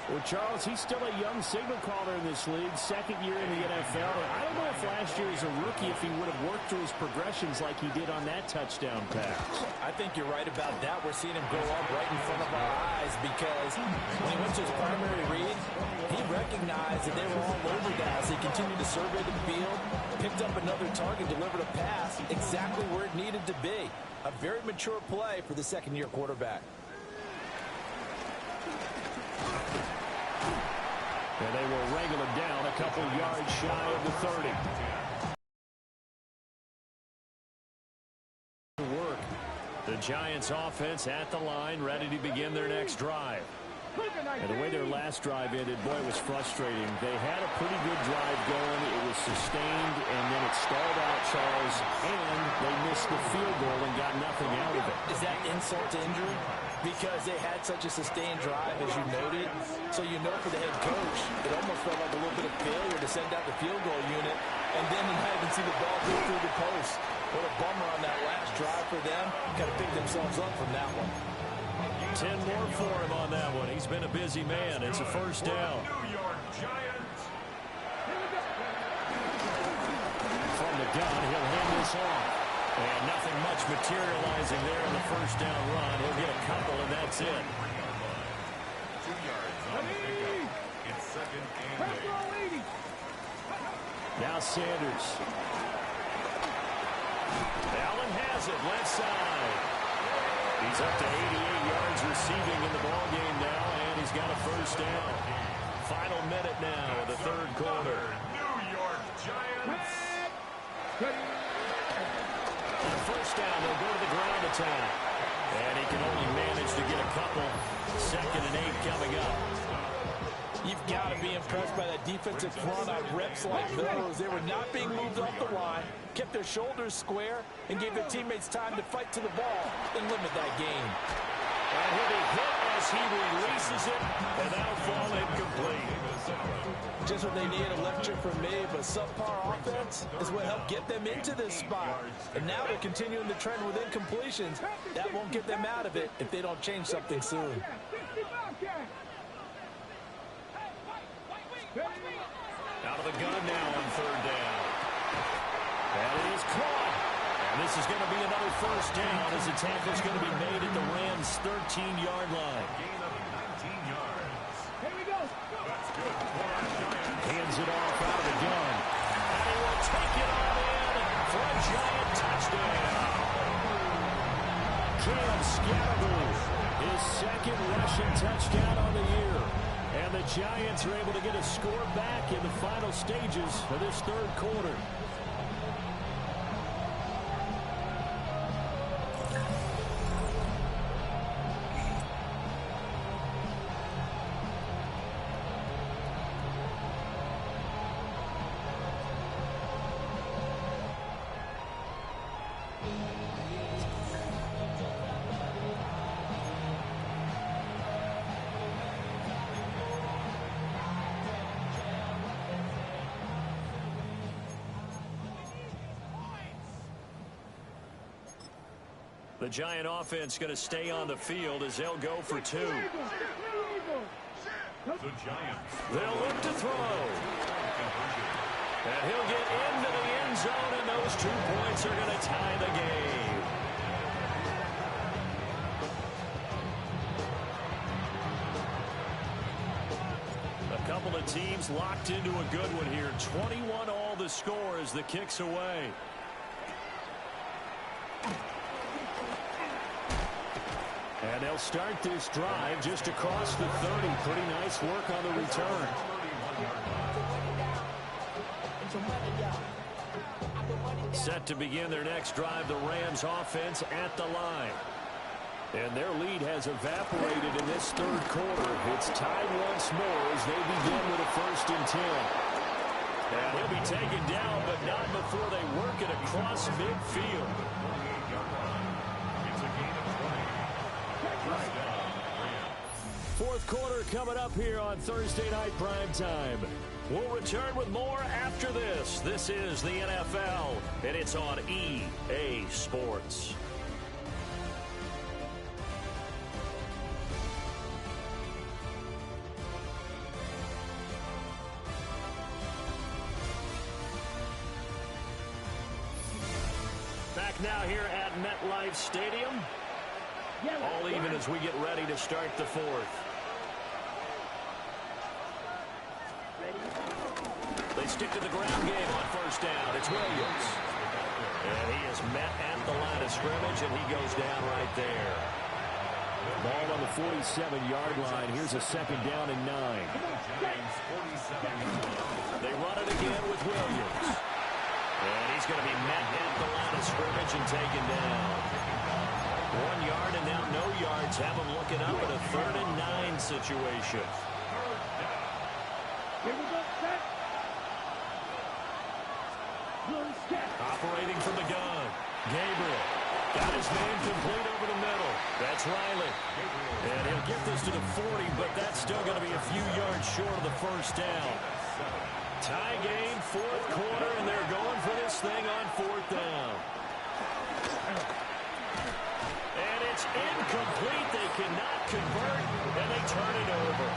Well, Charles, he's still a young signal caller in this league, 2nd year in the NFL. I don't know if last year as a rookie, if he would have worked through his progressions like he did on that touchdown pass. I think you're right about that. We're seeing him grow up right in front of our eyes because when he went to his primary read, he recognized that they were all over that as he continued to survey the field, picked up another target, delivered a pass exactly where it needed to be. A very mature play for the 2nd-year quarterback. And they will wrangle him down a couple yards shy of the 30. Work. The Giants offense at the line, ready to begin their next drive. And the way their last drive ended, boy, it was frustrating. They had a pretty good drive going. It was sustained, and then it stalled out, Charles, and they missed the field goal and got nothing out of it. Is that insult to injury? Because they had such a sustained drive, as you noted. So you know for the head coach, it almost felt like a little bit of failure to send out the field goal unit, and then you not even see the ball go through the post. What a bummer on that last drive for them. Got to pick themselves up from that one. 10 more for him on that one. He's been a busy man. It's a 1st down. New York Giants. From the gun, he'll hand this off. And nothing much materializing there in the 1st down run. He'll get a couple, and that's it. 2 yards on the pickup. It's 2nd and 8. Now Sanders. Allen has it, left side. He's up to 88 yards receiving in the ballgame now, and he's got a 1st down. Final minute now of the 3rd quarter. New York Giants. On 1st down, they'll go to the ground attack. And he can only manage to get a couple. 2nd and 8 coming up. You've got to be impressed by that defensive front on reps like those. They were not being moved off the line, kept their shoulders square, and gave their teammates time to fight to the ball and limit that game. And he'll be hit as as he releases it, and that'll fall incomplete. Just what they need, electric from me, but subpar offense is what helped get them into this spot. And now they're continuing the trend with incompletions. That won't get them out of it if they don't change something soon. Out of the gun now on third down. And it is caught. And this is going to be another first down as the tackle's going to be made at the Rams' 13-yard line. Gain of 19 yards. Here we go. That's good for our Giants. Hands it off out of the gun. And he will take it on in for a Giant touchdown. Cam Scatterboo, his second rushing touchdown on the year. And the Giants are able to get a score back in the final stages of this third quarter. The Giant offense going to stay on the field as they'll go for two. The Giants. They'll look to throw. And he'll get into the end zone, and those 2 points are going to tie the game. A couple of teams locked into a good one here. 21 all the score as the kick's away. And they'll start this drive just across the 30. Pretty nice work on the return. Set to begin their next drive, the Rams offense at the line. And their lead has evaporated in this third quarter. It's tied once more as they begin with a 1st and 10. And he'll be taken down, but not before they work it across midfield. It's a gain of 20. First down, Rams. Fourth quarter coming up here on Thursday Night Primetime. We'll return with more after this. This is the NFL, and it's on EA Sports. Back now here at MetLife Stadium. All even as we get ready to start the fourth. They stick to the ground game on first down. It's Williams. And he is met at the line of scrimmage, and he goes down right there. Ball on the 47-yard line. Here's a second down and 9. They run it again with Williams. And he's going to be met at the line of scrimmage and taken down. 1 yard and now no yards. Have him looking up at a 3rd and 9 situation. Operating from the gun. Gabriel got his man complete over the middle. That's Riley. And he'll get this to the 40, but that's still going to be a few yards short of the first down. Tie game, fourth quarter, and they're going for this thing on 4th down. And it's incomplete. They cannot convert, and they turn it over.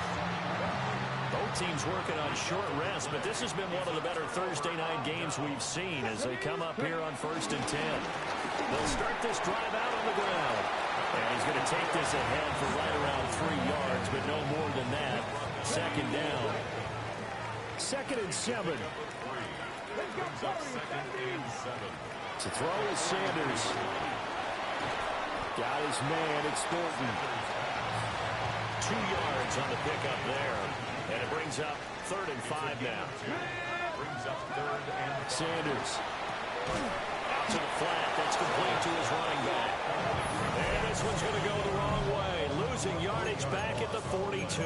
Both teams working on short rest, but this has been one of the better Thursday night games we've seen as they come up here on 1st and 10. They'll start this drive out on the ground. And he's going to take this ahead for right around 3 yards, but no more than that. Second down. 2nd and 7. To throw is Sanders. Got his man, it's Thornton. 2 yards on the pickup there. And it brings up 3rd and 5 now. Brings up 3rd and Sanders. Out to the flat. That's complete to his running back. And this one's going to go the wrong way. losing yardage back at the 42.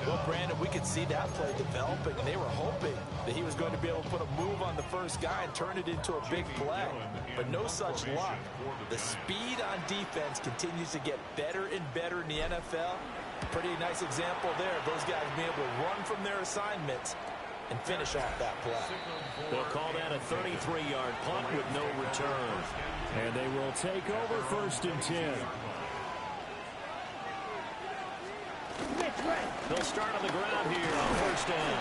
Well, Brandon, we could see that play developing, and they were hoping that he was going to be able to put a move on the first guy and turn it into a big play. But no such luck. The speed on defense continues to get better and better in the NFL. Pretty nice example there of those guys being able to run from their assignments and finish off that play. They'll call that a 33-yard punt with no return. And they will take over 1st and 10. They'll start on the ground here on 1st down.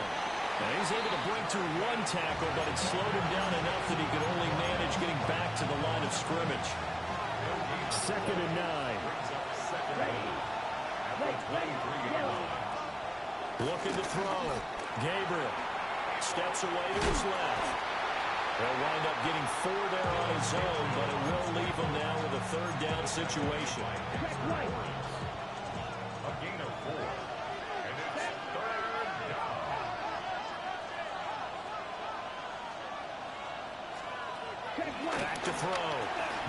Now he's able to bring through one tackle, but it slowed him down enough that he could only manage getting back to the line of scrimmage. 2nd and 9. Looking to throw. Gabriel steps away to his left. They'll wind up getting 4 there on his own, but it will leave him now with a 3rd down situation. A gain of 4. And it's 3rd down. Back to throw.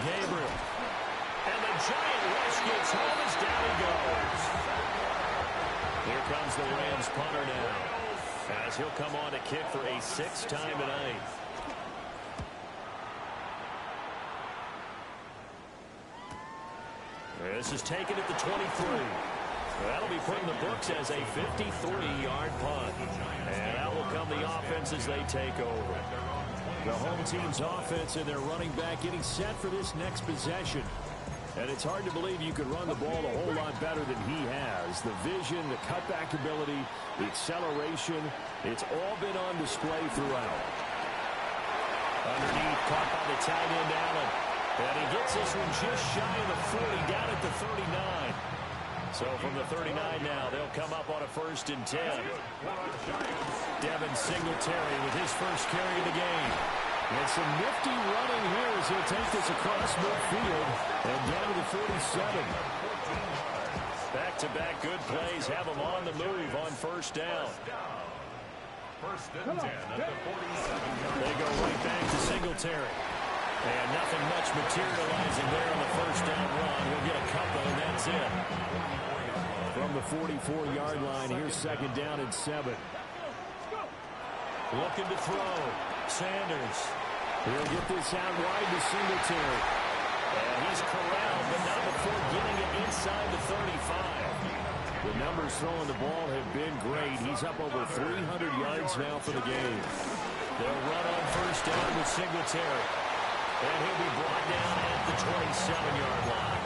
Gabriel. And the giant rush gets home as down he goes. Here comes the Rams punter now, as he'll come on to kick for a 6th time tonight. This is taken at the 23. That'll be put in the books as a 53-yard punt. And out will come the offense as they take over. The home team's offense and their running back getting set for this next possession. And it's hard to believe you could run the ball a whole lot better than he has. The vision, the cutback ability, the acceleration, it's all been on display throughout. Underneath, caught by the tight end, Allen. And he gets this one just shy of the 40, down at the 39. So from the 39 now, they'll come up on a 1st and 10. Devin Singletary with his first carry of the game. And some nifty running here as he'll take this across midfield and down to the 47. Back-to-back good plays have him on the move on 1st down. 1st and 10 at the 47. They go right back to Singletary. And nothing much materializing there on the 1st down run. He'll get a couple, and that's it. From the 44-yard line, here's 2nd down and 7. Looking to throw. Sanders. He'll get this out wide to Singletary. And he's corralled, but not before getting it inside the 35. The numbers throwing the ball have been great. He's up over 300 yards now for the game. They'll run on 1st down with Singletary. And he'll be brought down at the 27-yard line.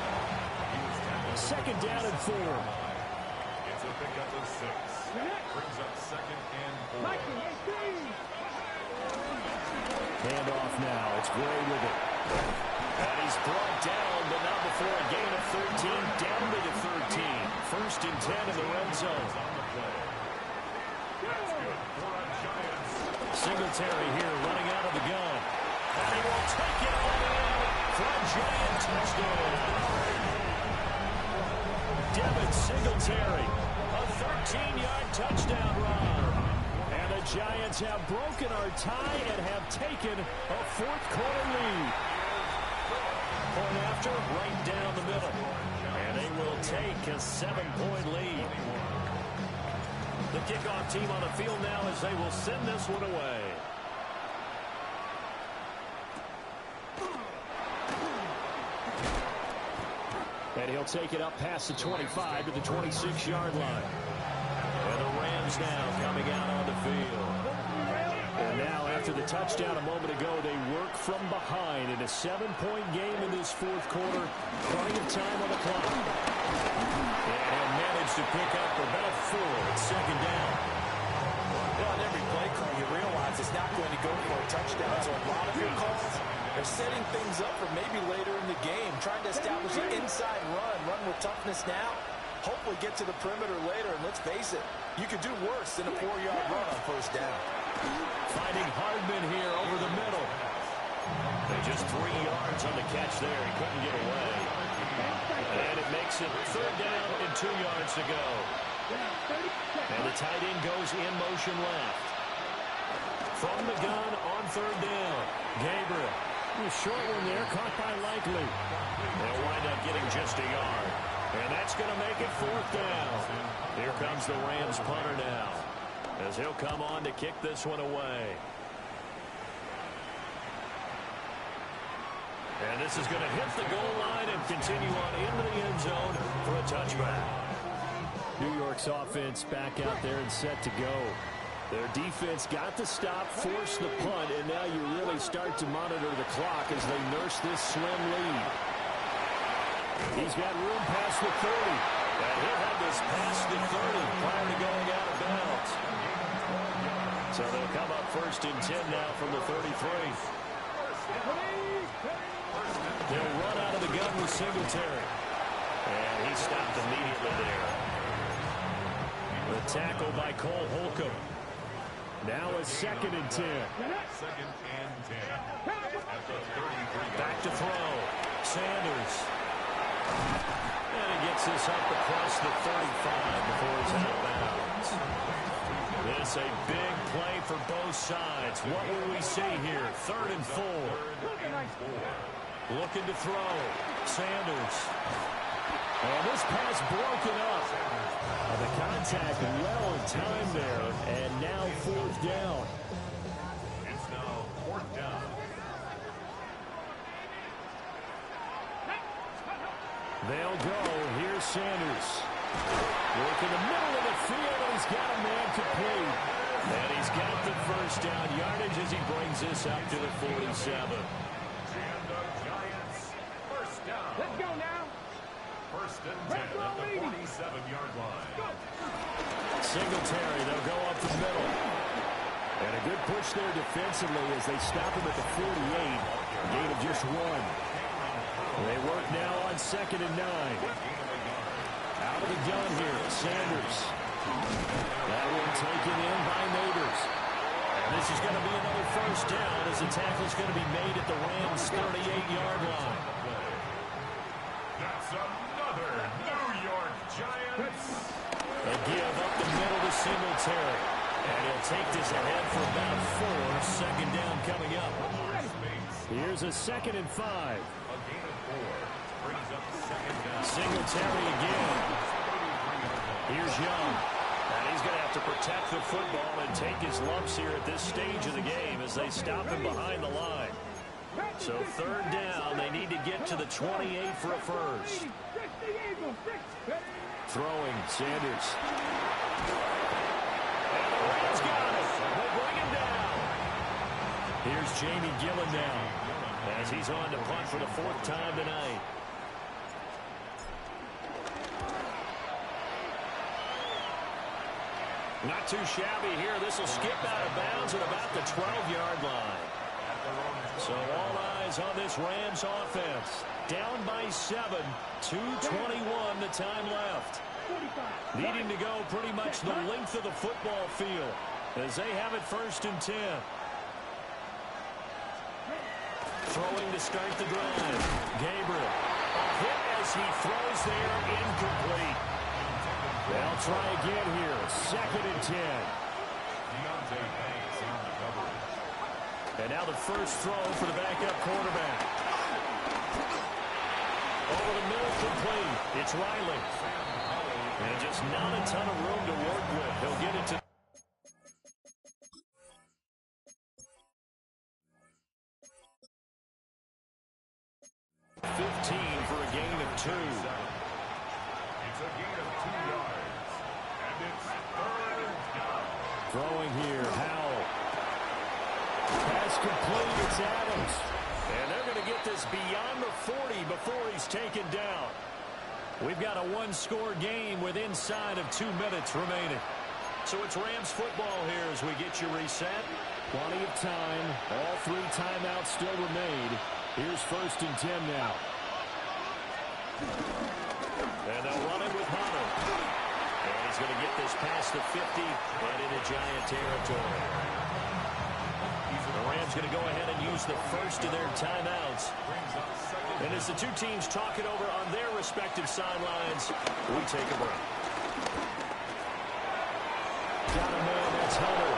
2nd down and 4. It's a pickup of 6. Brings up 2nd and 4. Handoff now. It's Gray with it. And he's brought down, but not before a gain of 13, down to the 13. 1st and 10 in the red zone. Singletary here running out of the gun. And he will take it all in for a giant touchdown. Devin Singletary, a 13-yard touchdown run. And the Giants have broken our tie and have taken a 4th quarter lead. Point after, right down the middle. And they will take a 7-point lead. The kickoff team on the field now as they will send this one away. And he'll take it up past the 25 to the 26-yard line. And the Rams now coming out on the field. And now after the touchdown a moment ago, they work from behind in a 7-point game in this 4th quarter. Plenty of time on the clock. And he'll manage to pick up about 4 at 2nd down. Well, on every play call, you realize it's not going to go for a touchdown. So a lot of your calls, they're setting things up for maybe later in the game, trying to establish an inside run with toughness now, hopefully get to the perimeter later. And let's face it, you could do worse than a 4-yard run on 1st down. Finding Hardman here over the middle. They just 3 yards on the catch there. He couldn't get away. And it makes it 3rd down and 2 yards to go. And the tight end goes in motion left. From the gun on 3rd down. Gabriel. A short one there, caught by Likely. They'll wind up getting just a yard. And that's going to make it 4th down. Here comes the Rams punter now, as he'll come on to kick this one away. And this is going to hit the goal line and continue on into the end zone for a touchback. New York's offense back out there and set to go. Their defense got the stop, forced the punt, and now you really start to monitor the clock as they nurse this slim lead. He's got room past the 30. And he'll have this past the 30 prior to going out of bounds. So they'll come up 1st and 10 now from the 33. They'll run out of the gun with Singletary. And he stopped immediately there. The tackle by Cole Holcomb. Now a 2nd and 10. 2nd and 10. At the 33. Back to throw. Sanders. And he gets this up across the 35 before he's out of bounds. This a big play for both sides. What will we see here? 3rd and 4. Looking to throw. Sanders. And this pass broken up. The contact well in time there, and now 4th down. It's now 4th down. They'll go. Here's Sanders. Work in the middle of the field, and he's got a man complete. And he's got the 1st down yardage as he brings this up to the 47. And the Giants, 1st down. Let's go now. 1st and 10 at the 47-yard line. Singletary, they'll go up the middle. And a good push there defensively as they stop him at the 48. A gain of just 1. They work now on 2nd and 9. Out of the gun here, Sanders. That one taken in by Neighbors. And this is going to be another 1st down as the tackle's going to be made at the Rams' 38-yard line. That's another New York Giants. A give up the middle to Singletary. And he'll take this ahead for about 4. 2nd down coming up. Here's a 2nd and 5. A gain of 4 brings up 2nd down. Singletary again. Here's Young. And he's going to have to protect the football and take his lumps here at this stage of the game as they stop him behind the line. So 3rd down, they need to get to the 28 for a 1st. Throwing, Sanders. And the Rams got it. They'll bring him down. Here's Jamie Gillen now, as he's on to punt for the 4th time tonight. Not too shabby here. This will skip out of bounds at about the 12-yard line. So all eyes on this Rams offense. Down by 7, 2:21 the time left. Needing to go pretty much the length of the football field as they have it 1st and 10. Throwing to start the drive. Gabriel. A hit as he throws there, incomplete. They'll try again here. 2nd and 10. And now the 1st throw for the backup quarterback. Over the middle, complete. It's Riley. And just not a ton of room to work with. He'll get it to 15 for a gain of 2. It's a gain of 2 yards. And it's 3rd down. Throwing here, Howell. Pass complete, it's Adams. And they're going to get this beyond the 40 before he's taken down. We've got a 1-score game with inside of 2 minutes remaining. So it's Rams football here as we get you reset. Plenty of time. All 3 timeouts still remain. Here's 1st and 10 now. And they'll run it with Hunter. And he's going to get this past the 50 and into Giant territory. The Rams going to go ahead and use the 1st of their timeouts. And as the 2 teams talk it over on their respective sidelines, we take a break. Got a man, that's Hunter.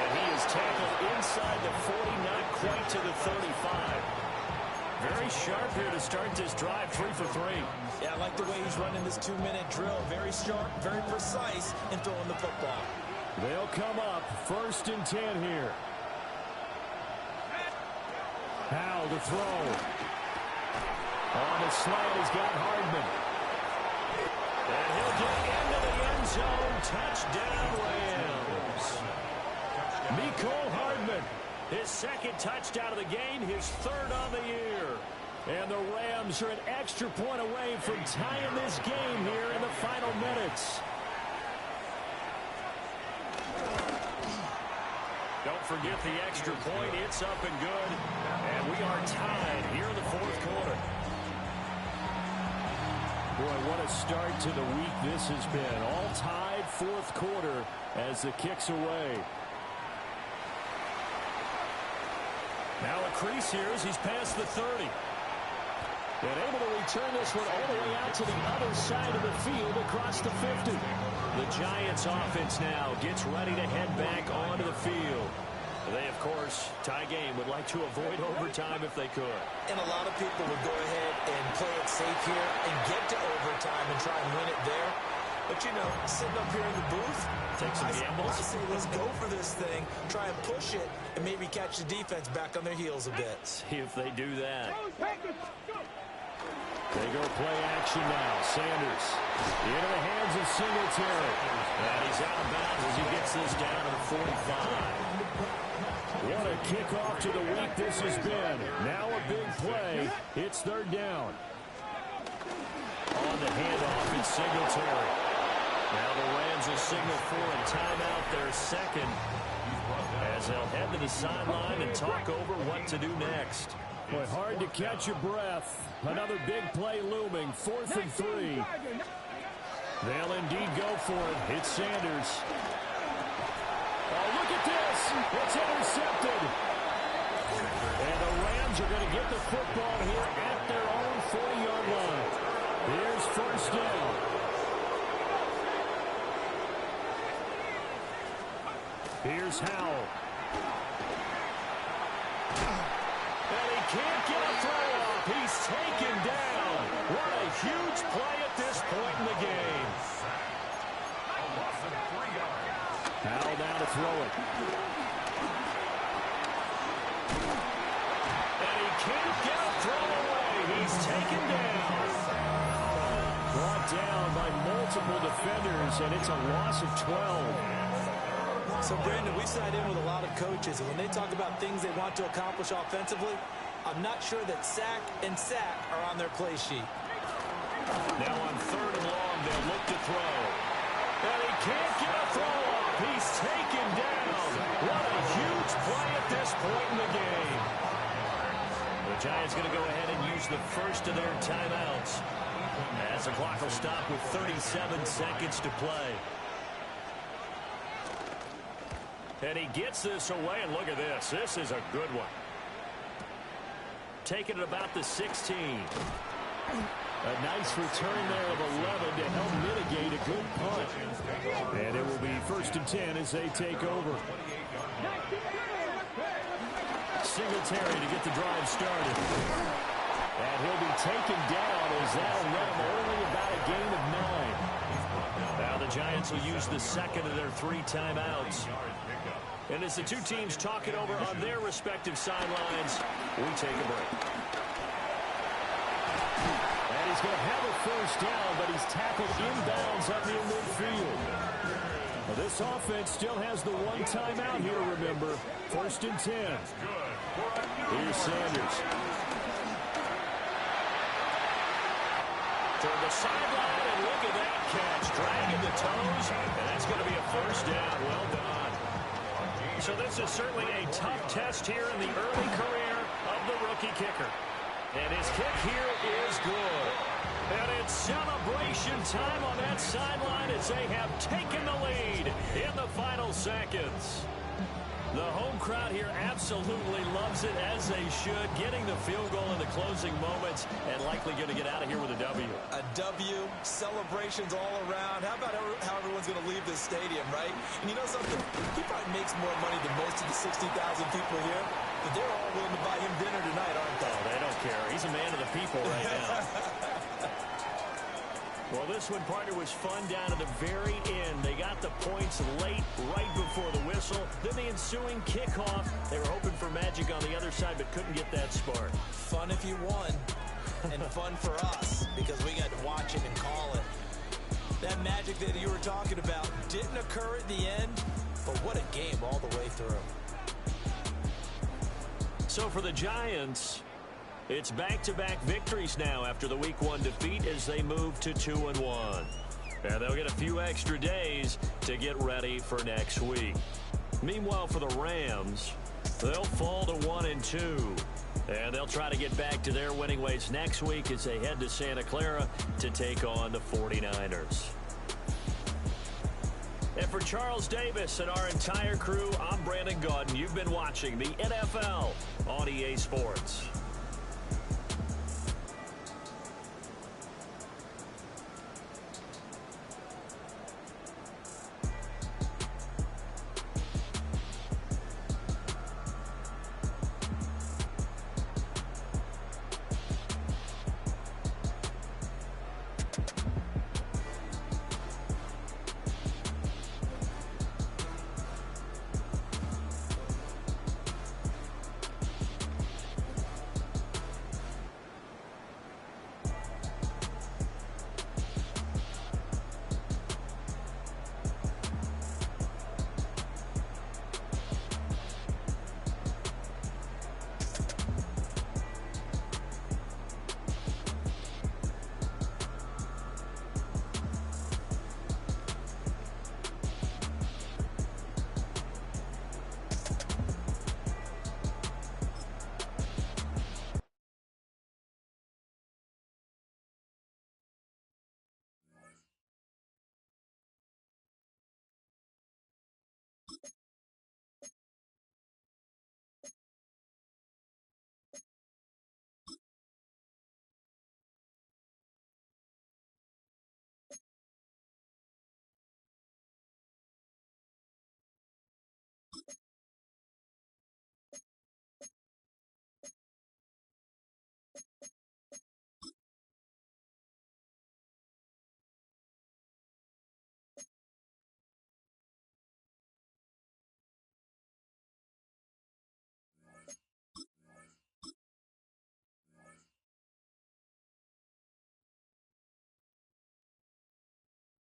And he is tackled inside the 40, not quite to the 35. Very sharp here to start this drive, 3 for 3. Yeah, I like the way he's running this 2-minute drill. Very sharp, very precise in throwing the football. They'll come up 1st and 10 here. Howell to throw. On the slant, he's got Hardman. And he'll get into the end zone. Touchdown, Rams. Mecole Hardman. His 2nd touchdown of the game, his 3rd on the year. And the Rams are an extra point away from tying this game here in the final minutes. Don't forget the extra point. It's up and good. And we are tied here in the 4th quarter. Boy, what a start to the week this has been. All tied 4th quarter as the kick's away. Now a crease here as he's past the 30. And able to return this one all the way out to the other side of the field across the 50. The Giants offense now gets ready to head back onto the field. They, of course, tie game, would like to avoid overtime if they could. And a lot of people would go ahead and play it safe here and get to overtime and try and win it there. But, you know, sitting up here in the booth, take some gambles. I say let's go for this thing, try and push it, and maybe catch the defense back on their heels a bit. See if they do that. They go play action now. Sanders into the hands of Singletary. And he's out of bounds as he gets this down to the 45. What a kickoff to the week this has been. Now a big play. It's 3rd down. On the handoff, it's Singletary. Now the Rams will signal for a timeout, their 2nd, as they'll head to the sideline and talk over what to do next. Boy, hard to catch your breath. Another big play looming. 4th and 3. They'll indeed go for it. It's Sanders. Oh, look at this. It's intercepted. And the Rams are going to get the football here at their own 40-yard line. Here's 1st down. Here's Howell. And he can't get a throw off. He's taken down. What a huge play at this point in the game. Howell down to throw it. And he can't get a throw away. He's taken down. Brought down by multiple defenders, and it's a loss of 12. So, Brandon, we sat in with a lot of coaches, and when they talk about things they want to accomplish offensively, I'm not sure that sack and sack are on their play sheet. Now on 3rd and long, they'll look to throw. And he can't get a throw off. He's taken down. What a huge play at this point in the game. The Giants going to go ahead and use the 1st of their timeouts, as the clock will stop with 37 seconds to play. And he gets this away, and look at this. This is a good one. Taking it about the 16. A nice return there of 11 to help mitigate a good punt. And it will be 1st and 10 as they take over. Singletary to get the drive started. And he'll be taken down as that'll let him only about a gain of 9. Now the Giants will use the 2nd of their 3 timeouts. And as the two teams talk it over on their respective sidelines, we take a break. And he's going to have a 1st down, but he's tackled inbounds up near midfield. Well, this offense still has the 1 timeout here, remember. 1st and 10. Here's Sanders. To the sideline, and look at that catch. Dragging the toes, and that's going to be a 1st down. Well done. So this is certainly a tough test here in the early career of the rookie kicker. And his kick here is good. And it's celebration time on that sideline as they have taken the lead in the final seconds. The home crowd here absolutely loves it, as they should, getting the field goal in the closing moments and likely going to get out of here with a W. A W, celebrations all around. How about how everyone's going to leave this stadium, right? And you know something? He probably makes more money than most of the 60,000 people here. but they're all willing to buy him dinner tonight, aren't they? Oh, they don't care. He's a man of the people right now. Well, this one, partner, was fun down to the very end. They got the points late, right before the whistle. Then the ensuing kickoff. They were hoping for magic on the other side, but couldn't get that spark. Fun if you won, and fun for us, because we got to watch it and call it. That magic that you were talking about didn't occur at the end, but what a game all the way through. So for the Giants, it's back-to-back victories now after the Week 1 defeat as they move to 2-1. And they'll get a few extra days to get ready for next week. Meanwhile, for the Rams, they'll fall to 1-2. And they'll try to get back to their winning ways next week as they head to Santa Clara to take on the 49ers. And for Charles Davis and our entire crew, I'm Brandon Gaudin. You've been watching the NFL on EA Sports.